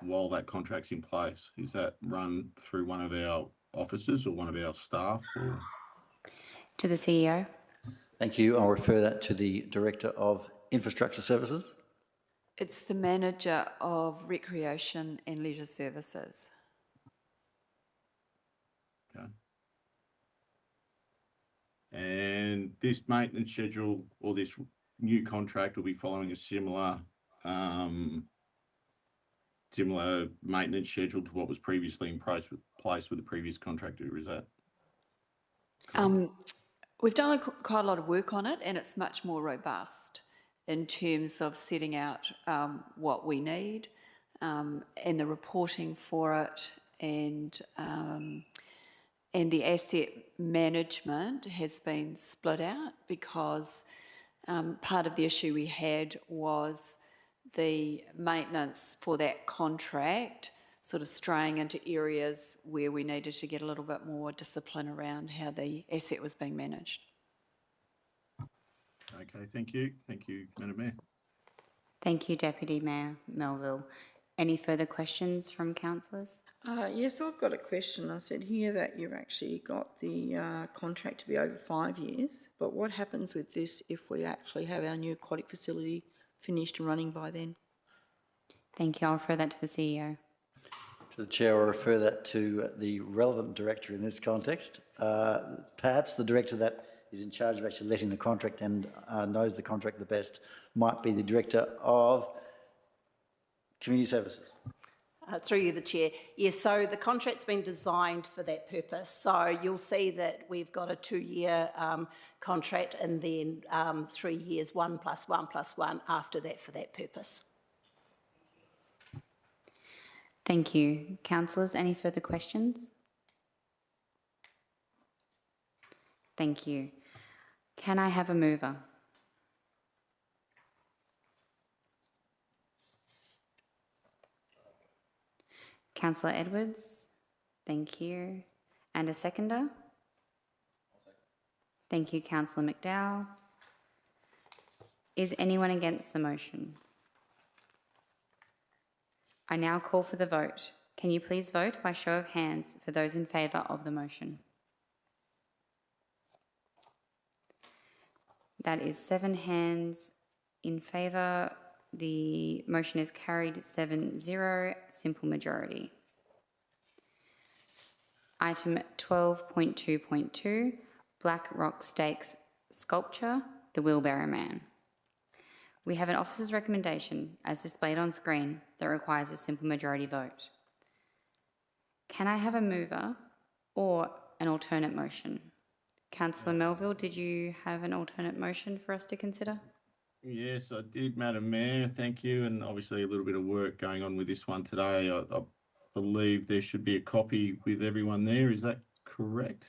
while that contract's in place? Is that run through one of our officers or one of our staff? Or To the CEO. Thank you. I'll refer that to the Director of Infrastructure Services. It's the Manager of Recreation and Leisure Services. okay. And this maintenance schedule or this new contract will be following a similar similar maintenance schedule to what was previously in place with the previous contractor. Is that? We've done quite a lot of work on it, and it's much more robust in terms of setting out what we need and the reporting for it, and the asset management has been split out because part of the issue we had was the maintenance for that contract sort of straying into areas where we needed to get a little bit more discipline around how the asset was being managed. Okay, thank you. Thank you, Madam Mayor. Thank you, Deputy Mayor Melville. Any further questions from councillors? Yes, I've got a question. I said here that you've actually got the contract to be over 5 years, but what happens with this if we actually have our new aquatic facility finished and running by then? Thank you. I'll refer that to the CEO. To the Chair, I'll refer that to the relevant director in this context. Perhaps the director that is in charge of actually letting the contract and knows the contract the best might be the Director of Community Services. Through you, the Chair. Yes, so the contract's been designed for that purpose. So you'll see that we've got a 2-year contract and then 3 years, 1 + 1 + 1 after that for that purpose. Thank you. Councillors, any further questions? Thank you. Can I have a mover? Councillor Edwards, thank you. And a seconder? Thank you, Councillor McDowell. Is anyone against the motion? I now call for the vote. Can you please vote by show of hands for those in favour of the motion? That is 7 hands in favour. The motion is carried 7-0, simple majority. Item 12.2.2, Black Rock Stakes Sculpture, The Wheelbarrow Man. We have an officer's recommendation, as displayed on screen, that requires a simple majority vote. Can I have a mover or an alternate motion? Councillor Melville, did you have an alternate motion for us to consider? Yes, I did, Madam Mayor. Thank you. And obviously a little bit of work going on with this one today. I believe there should be a copy with everyone there. Is that correct?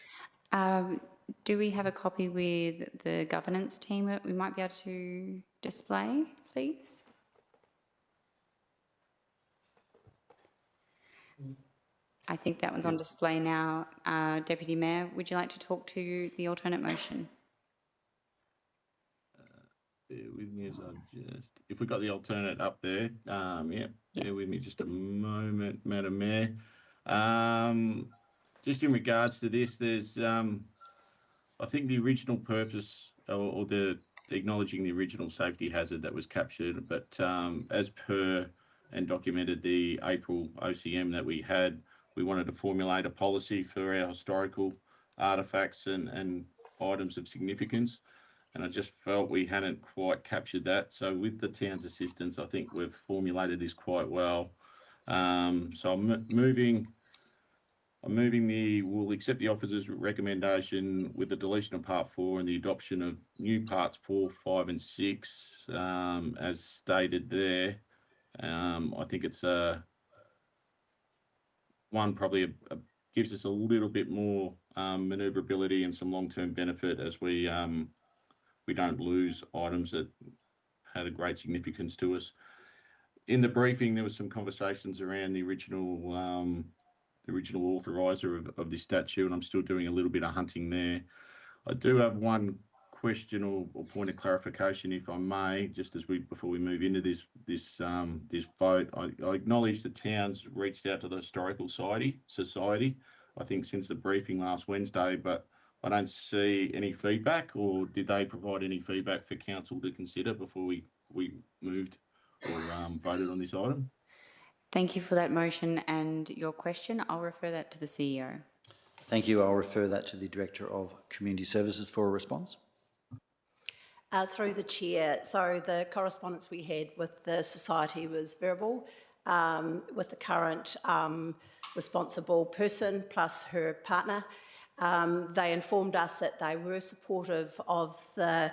Do we have a copy with the governance team that we might be able to display, please? I think that one's on display now. Deputy Mayor, would you like to talk to the alternate motion? Bear with me as I just... If we've got the alternate up there, yeah, Yes. bear with me just a moment, Madam Mayor. Just in regards to this, there's... I think the original purpose or the acknowledging the original safety hazard that was captured, but as per and documented the April OCM that we had, we wanted to formulate a policy for our historical artefacts and items of significance. And I just felt we hadn't quite captured that. So with the town's assistance, I think we've formulated this quite well. So I'm moving we'll accept the officer's recommendation with the deletion of part 4 and the adoption of new parts 4, 5 and 6 as stated there. I think it's one probably gives us a little bit more manoeuvrability and some long-term benefit as we don't lose items that had a great significance to us. In the briefing, there was some conversations around the original authoriser of this statute, and I'm still doing a little bit of hunting there. I do have one question or point of clarification, if I may, just before we move into this vote. I acknowledge the town's reached out to the Historical Society, I think since the briefing last Wednesday, but I don't see any feedback, or did they provide any feedback for council to consider before we moved or voted on this item? Thank you for that motion and your question. I'll refer that to the CEO. Thank you. I'll refer that to the Director of Community Services for a response. Through the chair, so the correspondence we had with the society was verbal, with the current responsible person plus her partner. They informed us that they were supportive of the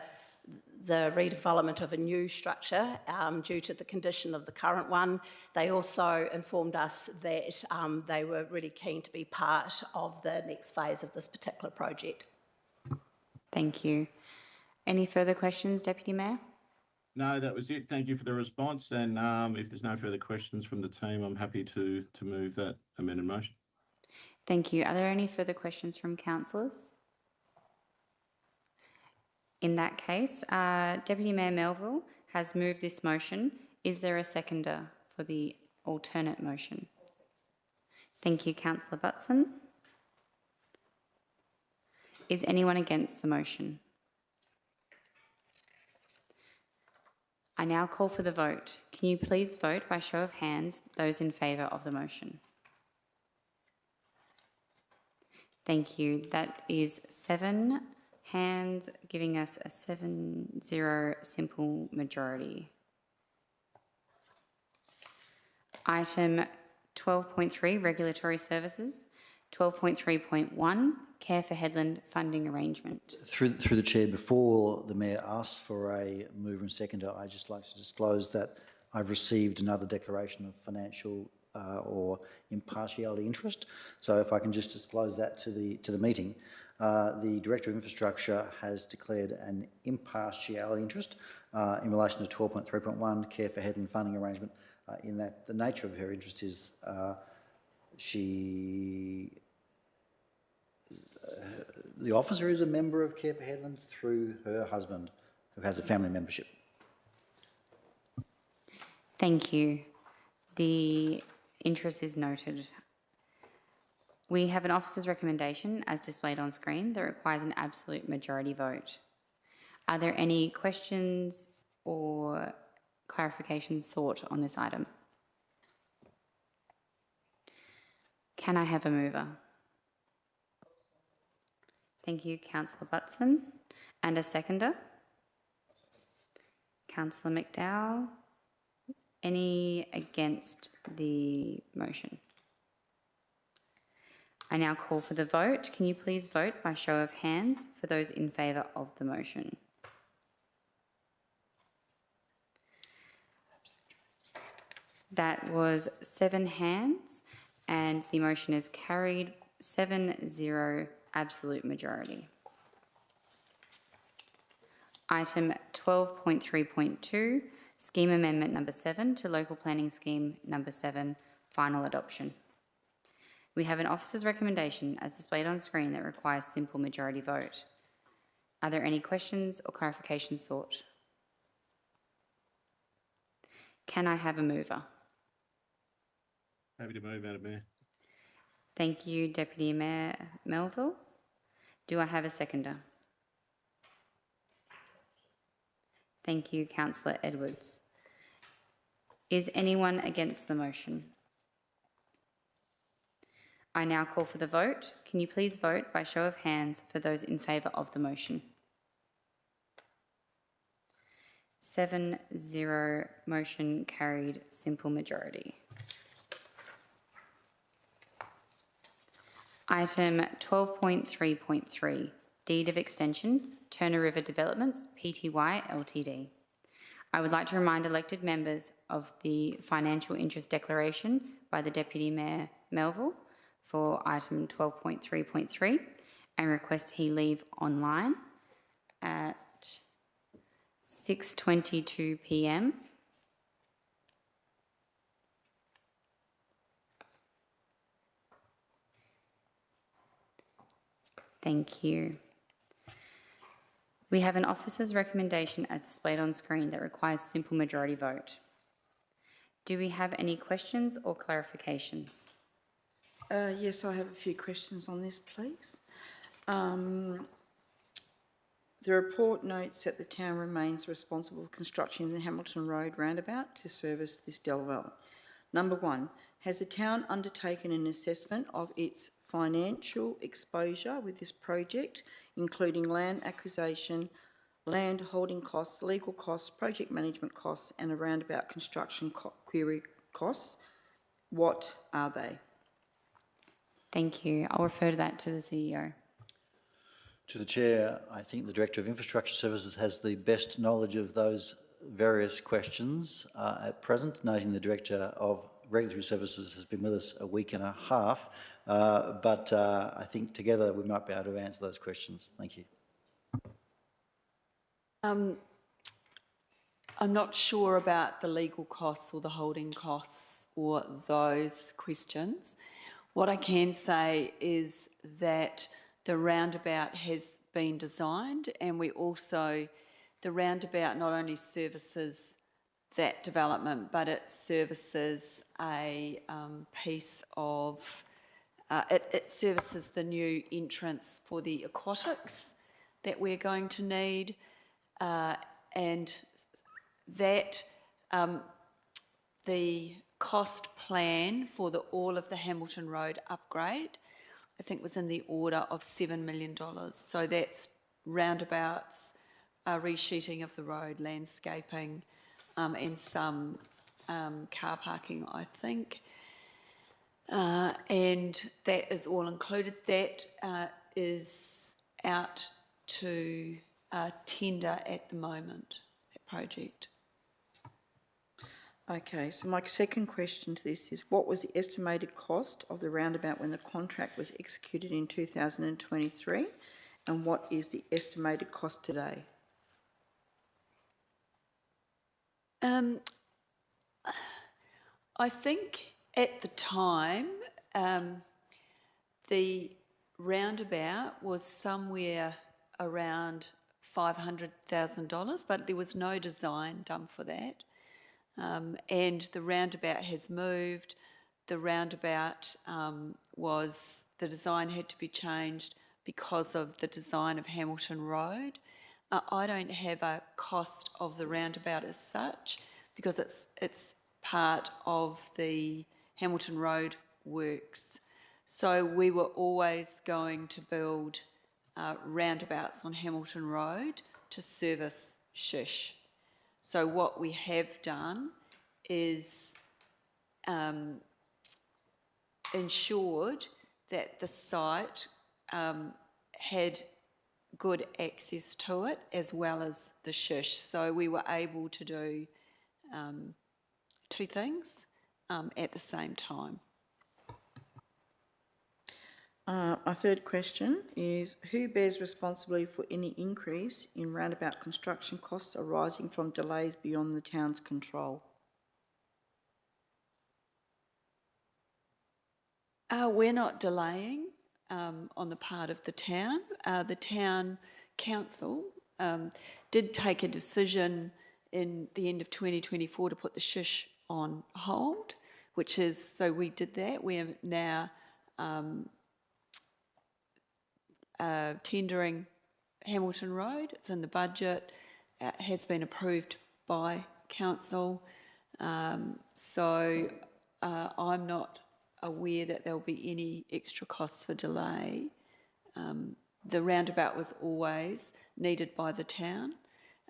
redevelopment of a new structure due to the condition of the current one. They also informed us that they were really keen to be part of the next phase of this particular project. Thank you. Any further questions, Deputy Mayor? No, that was it. Thank you for the response. And if there's no further questions from the team, I'm happy to move that amended motion. Thank you. Are there any further questions from councillors? In that case, Deputy Mayor Melville has moved this motion. Is there a seconder for the alternate motion? Thank you, Councillor Butson. Is anyone against the motion? I now call for the vote. Can you please vote by show of hands those in favour of the motion? Thank you. That is 7 hands, giving us a 7-0 simple majority. Item 12.3, Regulatory Services. 12.3.1, Care for Hedland Funding Arrangement. Through the chair, before the mayor asks for a mover and seconder, I'd just like to disclose that I've received another declaration of financial or impartiality interest. So if I can just disclose that to the meeting, the Director of Infrastructure has declared an impartiality interest in relation to 12.3.1 Care for Hedland Funding Arrangement. In that the nature of her interest is the officer is a member of Care for Hedland through her husband, who has a family membership. Thank you. The interest is noted. We have an officer's recommendation, as displayed on screen, that requires an absolute majority vote. Are there any questions or clarifications sought on this item? Can I have a mover? Thank you, Councillor Butson. And a seconder? Councillor McDowell. Any against the motion? I now call for the vote. Can you please vote by show of hands for those in favour of the motion? That was 7 hands and the motion is carried 7-0 absolute majority. Item 12.3.2, Scheme Amendment number 7 to Local Planning Scheme number 7, final adoption. We have an officer's recommendation as displayed on screen that requires simple majority vote. Are there any questions or clarifications sought? Can I have a mover? Happy to move, Madam Mayor. Thank you, Deputy Mayor Melville. Do I have a seconder? Thank you, Councillor Edwards. Is anyone against the motion? I now call for the vote. Can you please vote by show of hands for those in favour of the motion? 7-0, motion carried, simple majority. Item 12.3.3, Deed of Extension, Turner River Developments, Pty Ltd. I would like to remind elected members of the financial interest declaration by the Deputy Mayor Melville for item 12.3.3 and request he leave online at 6:22 p.m. Thank you. We have an officer's recommendation as displayed on screen that requires simple majority vote. Do we have any questions or clarifications? Yes, I have a few questions on this, please. The report notes that the town remains responsible for construction the Hamilton Road roundabout to service this development. Number one, has the town undertaken an assessment of its financial exposure with this project, including land acquisition, land holding costs, legal costs, project management costs, and a roundabout construction query costs? What are they? Thank you. I'll refer to that to the CEO. To the Chair, I think the Director of Infrastructure Services has the best knowledge of those various questions at present, noting the Director of Regulatory Services has been with us a week and a half, but I think together we might be able to answer those questions. Thank you. I'm not sure about the legal costs or the holding costs or those questions. What I can say is that the roundabout has been designed, and the roundabout not only services that development, but it services a piece of, it services the new entrance for the aquatics that we're going to need, and that the cost plan for all of the Hamilton Road upgrade, I think, was in the order of $7 million. So that's roundabouts, resheeting of the road, landscaping, and some car parking, I think. And that is all included. That is out to tender at the moment, that project. Okay, so my second question to this is, what was the estimated cost of the roundabout when the contract was executed in 2023, and what is the estimated cost today? I think at the time the roundabout was somewhere around $500,000, but there was no design done for that. And the roundabout has moved. The roundabout the design had to be changed because of the design of Hamilton Road. I don't have a cost of the roundabout as such because it's part of the Hamilton Road works. So we were always going to build roundabouts on Hamilton Road to service Shish. So what we have done is ensured that the site had good access to it as well as the Shish. So we were able to do two things at the same time. My third question is, who bears responsibility for any increase in roundabout construction costs arising from delays beyond the town's control? We're not delaying on the part of the town. The town council did take a decision in the end of 2024 to put the Shish on hold, so we did that. We are now tendering Hamilton Road. It's in the budget. It has been approved by council. So I'm not aware that there will be any extra costs for delay. The roundabout was always needed by the town.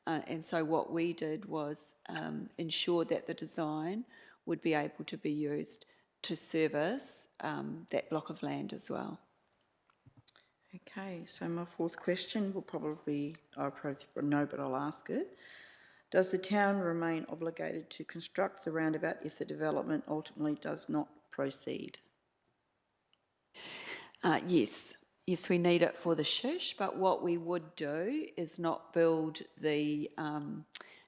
And so what we did was ensure that the design would be able to be used to service that block of land as well. Okay, so my fourth question will probably no, but I'll ask it. Does the town remain obligated to construct the roundabout if the development ultimately does not proceed? Yes. Yes, we need it for the Shish, but what we would do is not build the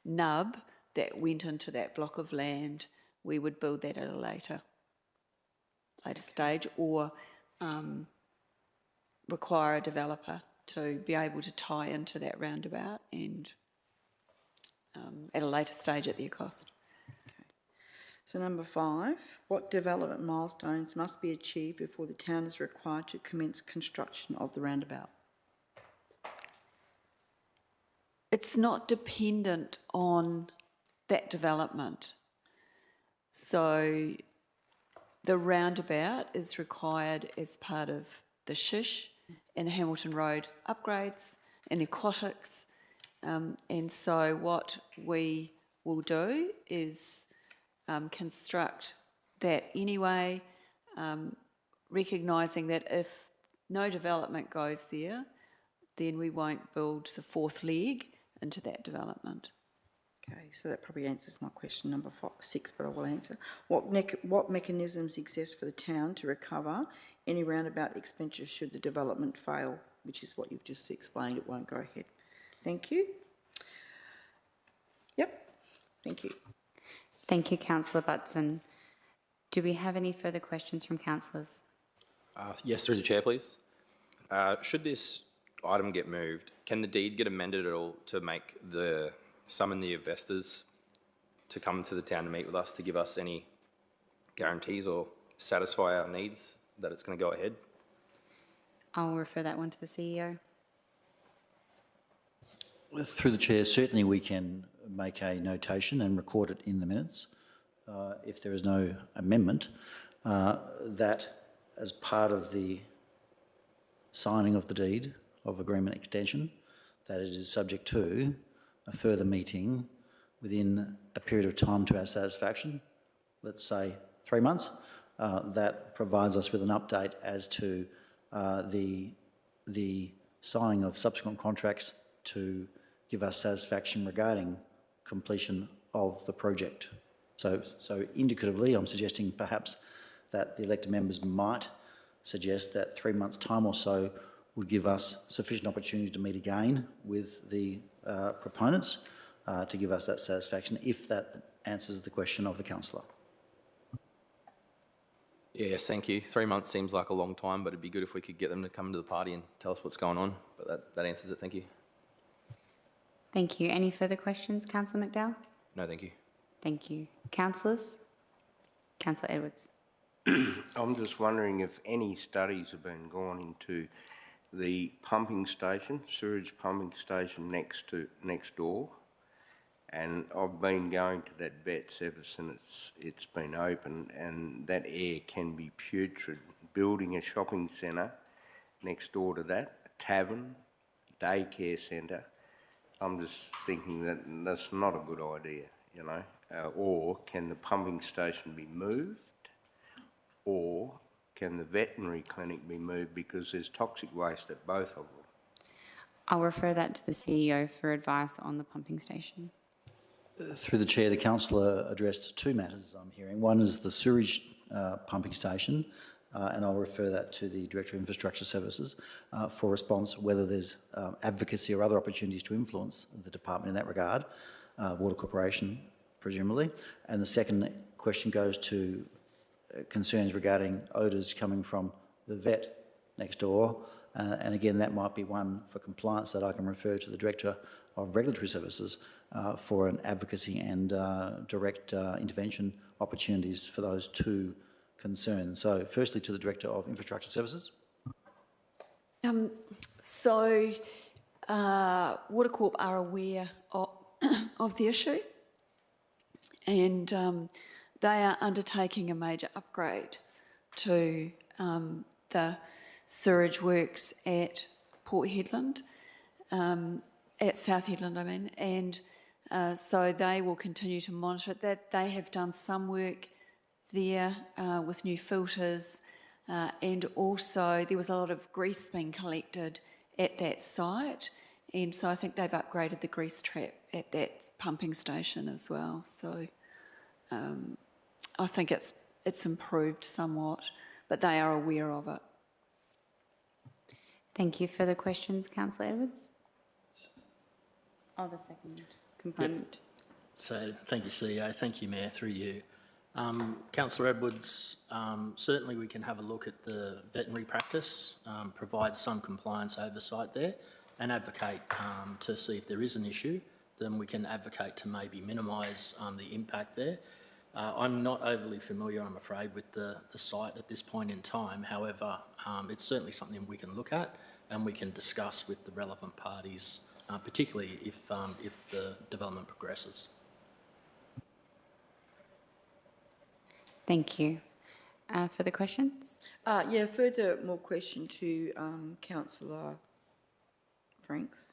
nub that went into that block of land. We would build that at a later stage, or require a developer to be able to tie into that roundabout and at a later stage at their cost. So number 5, what development milestones must be achieved before the town is required to commence construction of the roundabout? It's not dependent on that development. So the roundabout is required as part of the Shish and the Hamilton Road upgrades and the aquatics. And so what we will do is construct that anyway, recognising that if no development goes there, then we won't build the 4th leg into that development. Okay, so that probably answers my question number 6, but I will answer. What mechanisms exist for the town to recover any roundabout expenditure should the development fail, which is what you've just explained, it won't go ahead. Thank you. Yep, thank you. Thank you, Councillor Butson. Do we have any further questions from councillors? Yes, through the chair, please. Should this item get moved, can the deed get amended at all to make summon the investors to come to the town to meet with us to give us any guarantees or satisfy our needs that it's going to go ahead? I'll refer that one to the CEO. Through the chair, certainly we can make a notation and record it in the minutes if there is no amendment, that as part of the signing of the deed of agreement extension, that it is subject to a further meeting within a period of time to our satisfaction, let's say 3 months, that provides us with an update as to the signing of subsequent contracts to give us satisfaction regarding completion of the project. So indicatively, I'm suggesting perhaps that the elected members might suggest that 3 months' time or so would give us sufficient opportunity to meet again with the proponents to give us that satisfaction, if that answers the question of the councillor. Yes, thank you. 3 months seems like a long time, but it'd be good if we could get them to come to the party and tell us what's going on. But that answers it. Thank you. Thank you. Any further questions, Councillor McDowell? No, thank you. Thank you. Councillors? Councillor Edwards. I'm just wondering if any studies have been gone into the pumping station, sewage pumping station next door, and I've been going to that vet's ever since it's been open, and that air can be putrid. Building a shopping centre next door to that, a tavern, daycare centre, I'm just thinking that that's not a good idea, you know. Or can the pumping station be moved? Or can the veterinary clinic be moved, because there's toxic waste at both of them? I'll refer that to the CEO for advice on the pumping station. Through the chair, the councillor addressed 2 matters I'm hearing. One is the sewage pumping station, and I'll refer that to the Director of Infrastructure Services for response, whether there's advocacy or other opportunities to influence the department in that regard, Water Corporation presumably. And the second question goes to concerns regarding odours coming from the vet next door, and again that might be one for compliance that I can refer to the Director of Regulatory Services for an advocacy and direct intervention opportunities for those 2 concerns. So firstly to the Director of Infrastructure Services. Water Corp are aware of the issue, and they are undertaking a major upgrade to the sewerage works at Port Hedland, at South Hedland, I mean, and so they will continue to monitor that. They have done some work there with new filters, and also there was a lot of grease being collected at that site, and so I think they've upgraded the grease trap at that pumping station as well. So I think it's improved somewhat, but they are aware of it. Thank you. Further questions, Councillor Edwards? Oh, the second component. Yep. So thank you, CEO. Thank you, Mayor, through you. Councillor Edwards, certainly we can have a look at the veterinary practice, provide some compliance oversight there and advocate to see if there is an issue, then we can advocate to maybe minimise the impact there. I'm not overly familiar, I'm afraid, with the site at this point in time. However, it's certainly something we can look at and we can discuss with the relevant parties, particularly if the development progresses. Thank you. Further questions? Yeah, further more question to Councillor Franks.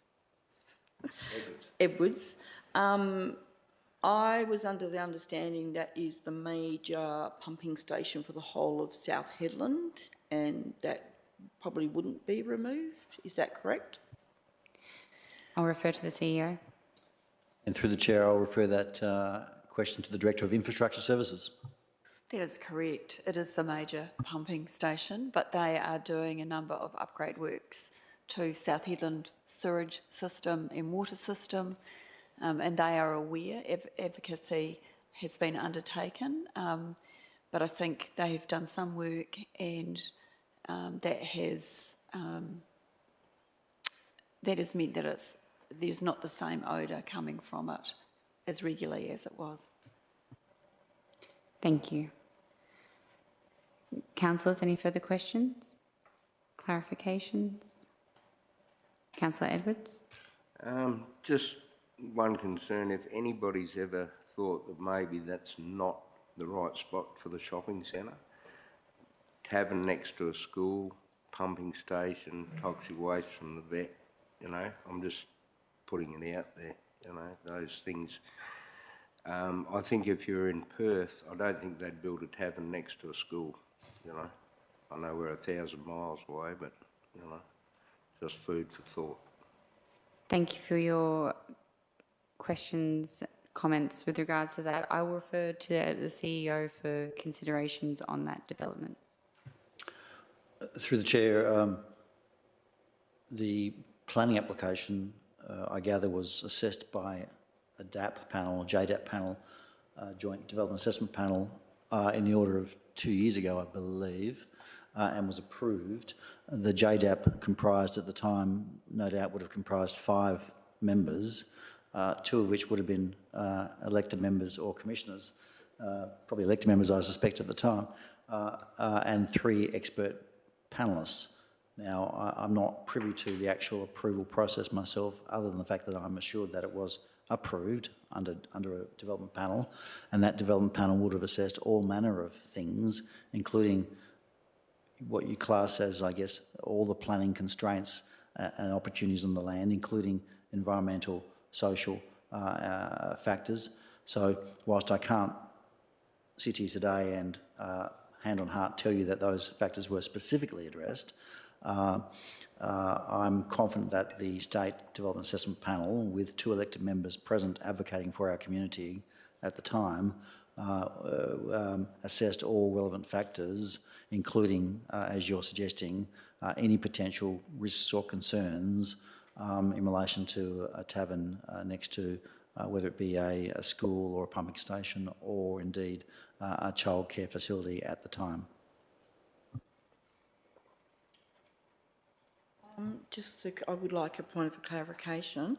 Edwards. I was under the understanding that is the major pumping station for the whole of South Hedland, and that probably wouldn't be removed. Is that correct? I'll refer to the CEO. And through the chair, I'll refer that question to the Director of Infrastructure Services. That is correct. It is the major pumping station, but they are doing a number of upgrade works to South Hedland sewage system and water system, and they are aware. Advocacy has been undertaken, but I think they have done some work, and that has meant that there's not the same odour coming from it as regularly as it was. Thank you. Councillors, any further questions? Clarifications? Councillor Edwards? Just one concern, if anybody's ever thought that maybe that's not the right spot for the shopping centre, tavern next to a school, pumping station, toxic waste from the vet, you know, I'm just putting it out there, you know, those things. I think if you're in Perth, I don't think they'd build a tavern next to a school, you know. I know we're 1,000 miles away, but, you know, just food for thought. Thank you for your questions, comments with regards to that. I will refer to the CEO for considerations on that development. Through the chair, the planning application, I gather, was assessed by a DAP panel, JDAP panel, Joint Development Assessment Panel, in the order of 2 years ago, I believe, and was approved. The JDAP comprised at the time, no doubt would have comprised 5 members, 2 of which would have been elected members or commissioners, probably elected members I suspect at the time, and 3 expert panellists. Now, I'm not privy to the actual approval process myself, other than the fact that I'm assured that it was approved under a development panel, and that development panel would have assessed all manner of things, including what you class as, I guess, all the planning constraints and opportunities on the land, including environmental, social factors. So whilst I can't sit here today and hand on heart tell you that those factors were specifically addressed, I'm confident that the State Development Assessment Panel, with 2 elected members present advocating for our community at the time, assessed all relevant factors, including, as you're suggesting, any potential risks or concerns in relation to a tavern next to whether it be a school or a pumping station or indeed a childcare facility at the time. I would like a point of clarification.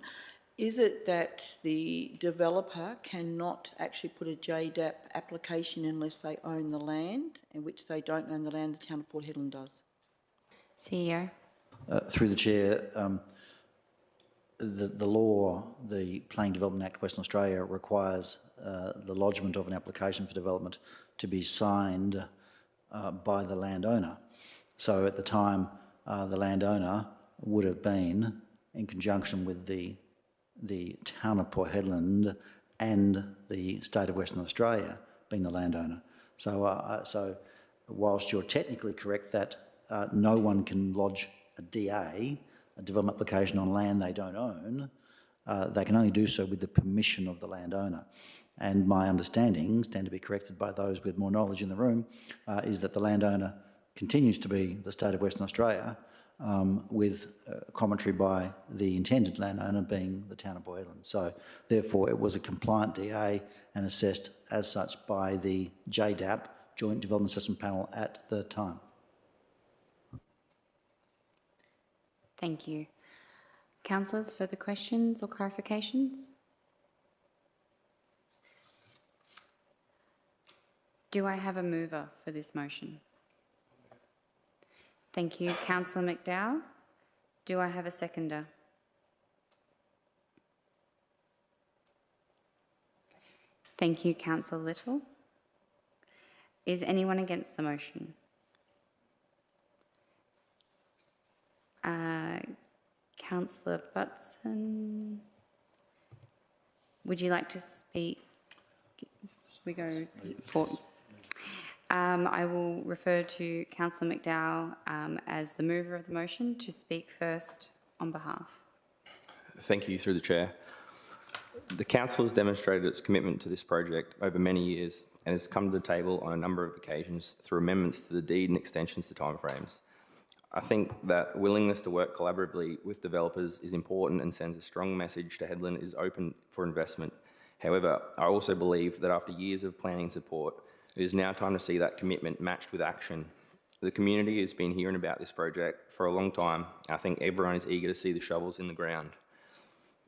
Is it that the developer cannot actually put a JDAP application unless they own the land, in which they don't own the land, the town of Port Hedland does? CEO? Through the chair, the law, the Planning Development Act Western Australia, requires the lodgement of an application for development to be signed by the landowner. So at the time, the landowner would have been, in conjunction with the town of Port Hedland and the state of Western Australia, being the landowner. So whilst you're technically correct that no one can lodge a DA, a development application, on land they don't own, they can only do so with the permission of the landowner. And my understanding, stand to be corrected by those with more knowledge in the room, is that the landowner continues to be the state of Western Australia, with commentary by the intended landowner being the town of Boylan. So therefore it was a compliant DA and assessed as such by the JDAP, Joint Development Assessment Panel, at the time. Thank you. Councillors, further questions or clarifications? Do I have a mover for this motion? Thank you. Councillor McDowell. Do I have a seconder? Thank you, Councillor Little. Is anyone against the motion? Councillor Butson, would you like to speak? Should we go for? I will refer to Councillor McDowell as the mover of the motion to speak first on behalf. Thank you, through the chair. The council has demonstrated its commitment to this project over many years and has come to the table on a number of occasions through amendments to the deed and extensions to timeframes. I think that willingness to work collaboratively with developers is important and sends a strong message to Hedland is open for investment. However, I also believe that after years of planning support, it is now time to see that commitment matched with action. The community has been hearing about this project for a long time. I think everyone is eager to see the shovels in the ground.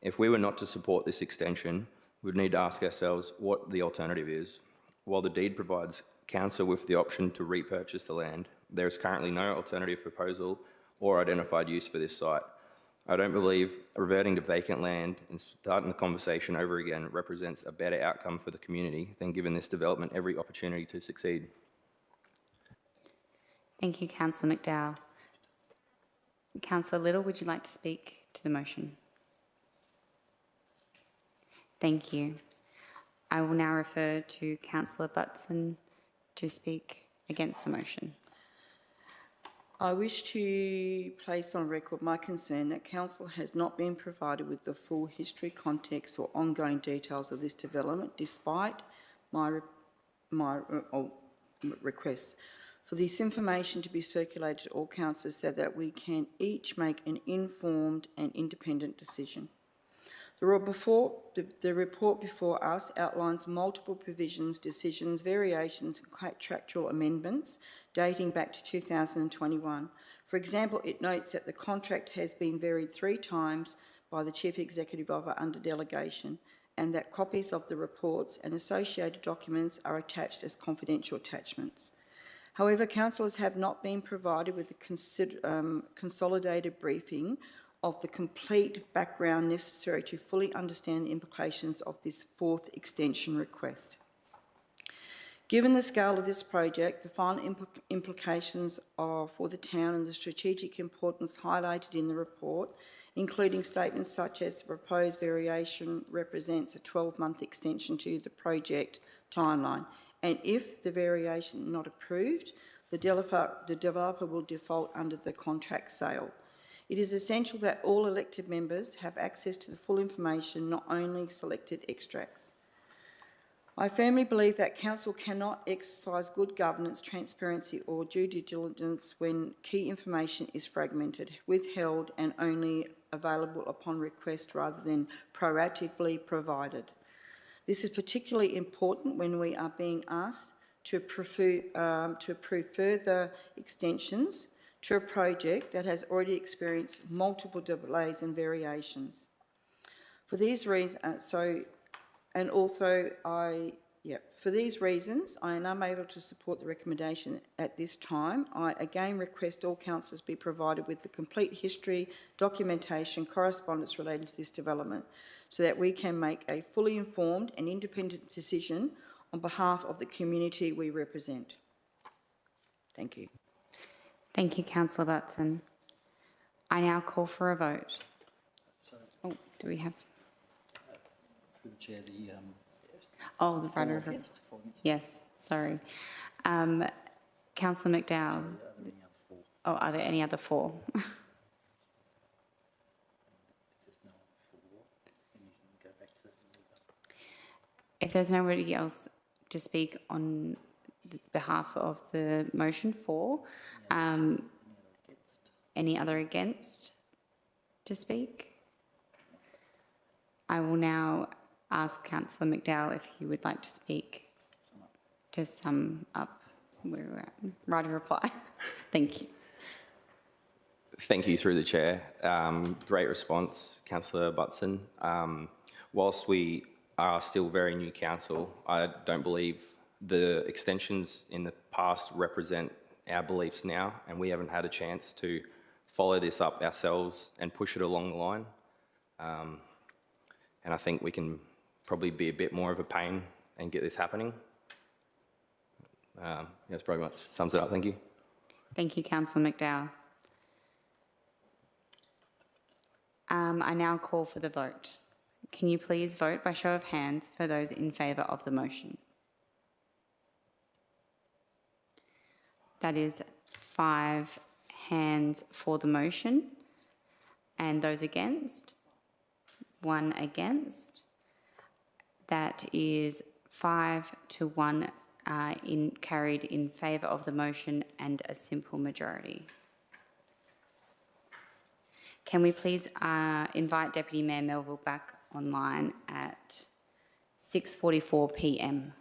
If we were not to support this extension, we'd need to ask ourselves what the alternative is. While the deed provides council with the option to repurchase the land, there is currently no alternative proposal or identified use for this site. I don't believe reverting to vacant land and starting the conversation over again represents a better outcome for the community than giving this development every opportunity to succeed. Thank you, Councillor McDowell. Councillor Little, would you like to speak to the motion? Thank you. I will now refer to Councillor Butson to speak against the motion. I wish to place on record my concern that Council has not been provided with the full history, context or ongoing details of this development, despite my requests for this information to be circulated to all councillors so that we can each make an informed and independent decision. The report before us outlines multiple provisions, decisions, variations and contractual amendments dating back to 2021. For example, it notes that the contract has been varied 3 times by the Chief Executive Officer under delegation and that copies of the reports and associated documents are attached as confidential attachments. However, councillors have not been provided with a consolidated briefing of the complete background necessary to fully understand the implications of this 4th extension request. Given the scale of this project, the final implications for the town and the strategic importance highlighted in the report, including statements such as the proposed variation represents a 12-month extension to the project timeline, and if the variation is not approved, the developer will default under the contract sale. It is essential that all elected members have access to the full information, not only selected extracts. I firmly believe that Council cannot exercise good governance, transparency or due diligence when key information is fragmented, withheld and only available upon request rather than proactively provided. This is particularly important when we are being asked to approve further extensions to a project that has already experienced multiple delays and variations. For these reasons, for these reasons, I am unable to support the recommendation at this time. I again request all councillors be provided with the complete history, documentation, correspondence relating to this development so that we can make a fully informed and independent decision on behalf of the community we represent. Thank you. Thank you, Councillor Butson. I now call for a vote. Oh, do we have? Through the chair, the the writer of yes, sorry. Councillor McDowell. Are there any other 4? If there's nobody else to speak on behalf of the motion 4, any other against to speak? I will now ask Councillor McDowell if he would like to speak to sum up where we're at. Right of reply. Thank you. Thank you through the chair. Great response, Councillor Butson. Whilst we are still very new council, I don't believe the extensions in the past represent our beliefs now, and we haven't had a chance to follow this up ourselves and push it along the line. And I think we can probably be a bit more of a pain and get this happening. That's pretty much sums it up. Thank you. Thank you, Councillor McDowell. I now call for the vote. Can you please vote by show of hands for those in favour of the motion? That is 5 hands for the motion. And those against? 1 against. That is 5 to 1 carried in favour of the motion and a simple majority. Can we please invite Deputy Mayor Melville back online at 6:44 p.m.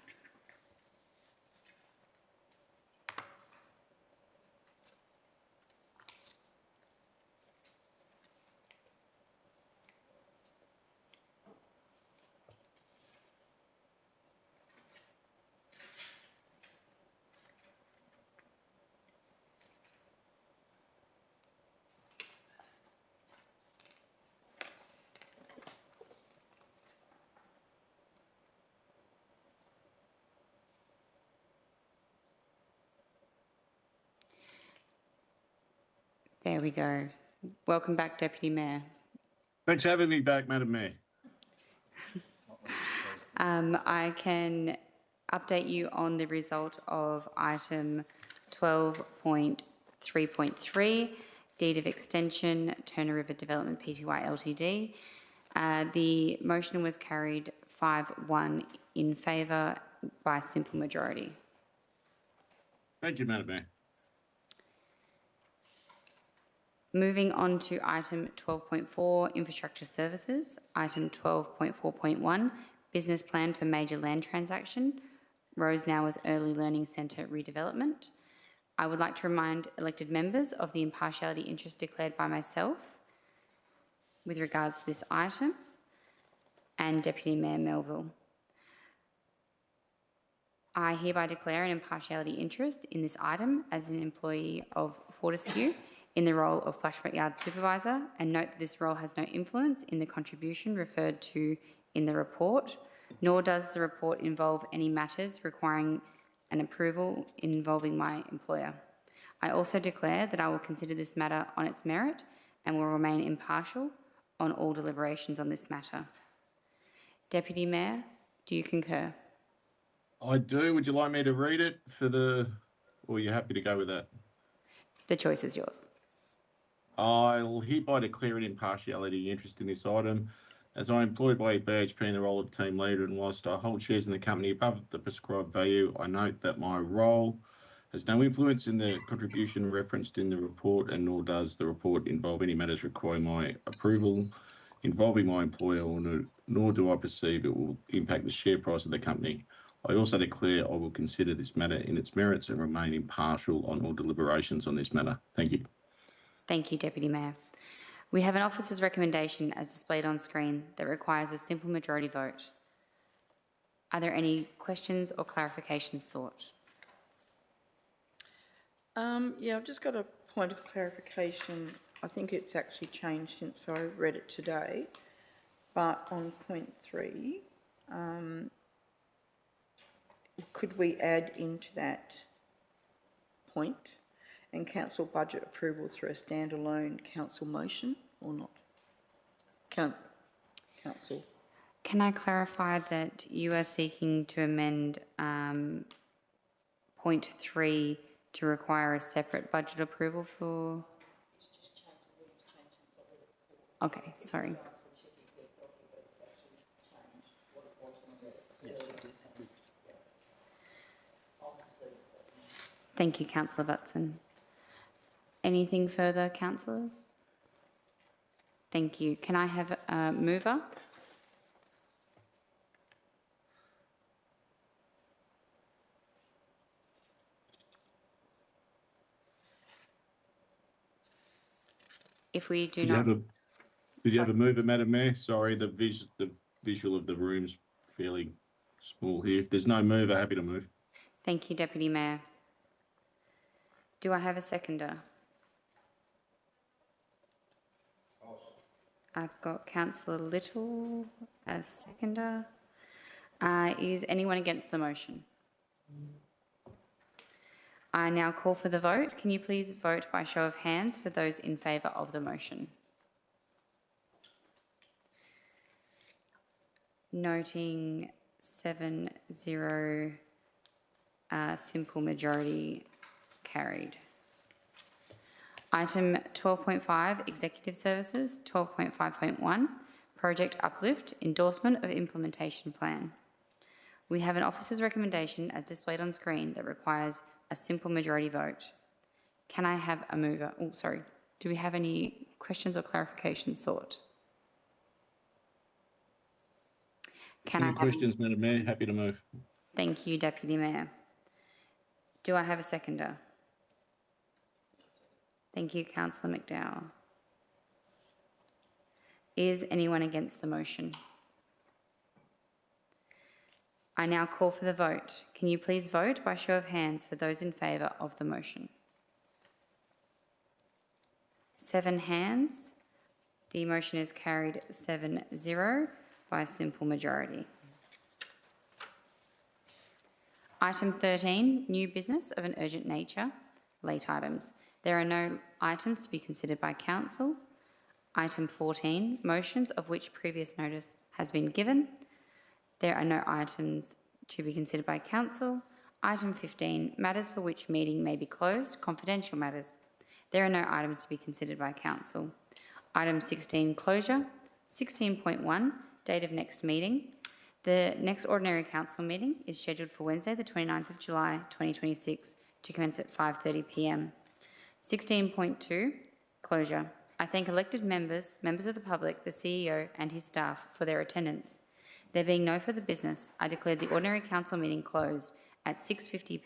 There we go. Welcome back, Deputy Mayor. Thanks for having me back, Madam Mayor. I can update you on the result of item 12.3.3, deed of extension, Turner River Development Pty Ltd. The motion was carried 5-1 in favour by simple majority. Thank you, Madam Mayor. Moving on to item 12.4, infrastructure services. Item 12.4.1, business plan for major land transaction, Rosenauer's Early Learning Centre redevelopment. I would like to remind elected members of the impartiality interest declared by myself with regards to this item and Deputy Mayor Melville. I hereby declare an impartiality interest in this item as an employee of Fortescue in the role of Flashback Yard Supervisor, and note that this role has no influence in the contribution referred to in the report, nor does the report involve any matters requiring an approval involving my employer. I also declare that I will consider this matter on its merit and will remain impartial on all deliberations on this matter. Deputy Mayor, do you concur? I do. Would you like me to read it or are you happy to go with that? The choice is yours. I'll hereby declare an impartiality interest in this item. As I'm employed by BHP in the role of team leader, and whilst I hold shares in the company above the prescribed value, I note that my role has no influence in the contribution referenced in the report, and nor does the report involve any matters requiring my approval involving my employer, nor do I perceive it will impact the share price of the company. I also declare I will consider this matter in its merits and remain impartial on all deliberations on this matter. Thank you. Thank you, Deputy Mayor. We have an officer's recommendation as displayed on screen that requires a simple majority vote. Are there any questions or clarifications sought? Yeah, I've just got a point of clarification. I think it's actually changed since I read it today. But on point 3, could we add into that point and council budget approval through a standalone council motion or not? Council. Can I clarify that you are seeking to amend point 3 to require a separate budget approval for? Okay, sorry. Thank you, Councillor Butson. Anything further, councillors? Thank you. Can I have a mover? If we do not... Did you have a mover, Madam Mayor? Sorry, the visual of the room's fairly small here. If there's no mover, happy to move. Thank you, Deputy Mayor. Do I have a seconder? I've got Councillor Little as seconder. Is anyone against the motion? I now call for the vote. Can you please vote by show of hands for those in favour of the motion? Noting 7-0, simple majority carried. Item 12.5, Executive Services. 12.5.1, Project Uplift, Endorsement of Implementation Plan. We have an officer's recommendation as displayed on screen that requires a simple majority vote. Can I have a mover? Oh, sorry. Do we have any questions or clarifications sought? Any questions, Madam Mayor? Happy to move. Thank you, Deputy Mayor. Do I have a seconder? Thank you, Councillor McDowell. Is anyone against the motion? I now call for the vote. Can you please vote by show of hands for those in favour of the motion? 7 hands. The motion is carried 7-0 by a simple majority. Item 13, new business of an urgent nature, late items. There are no items to be considered by council. Item 14, motions of which previous notice has been given. There are no items to be considered by council. Item 15, matters for which meeting may be closed, confidential matters. There are no items to be considered by council. Item 16, closure. 16.1, date of next meeting. The next ordinary council meeting is scheduled for Wednesday, the 29th of July, 2026, to commence at 5:30 p.m. 16.2, closure. I thank elected members, members of the public, the CEO and his staff for their attendance. There being no further business, I declare the ordinary council meeting closed at 6:50 p.m.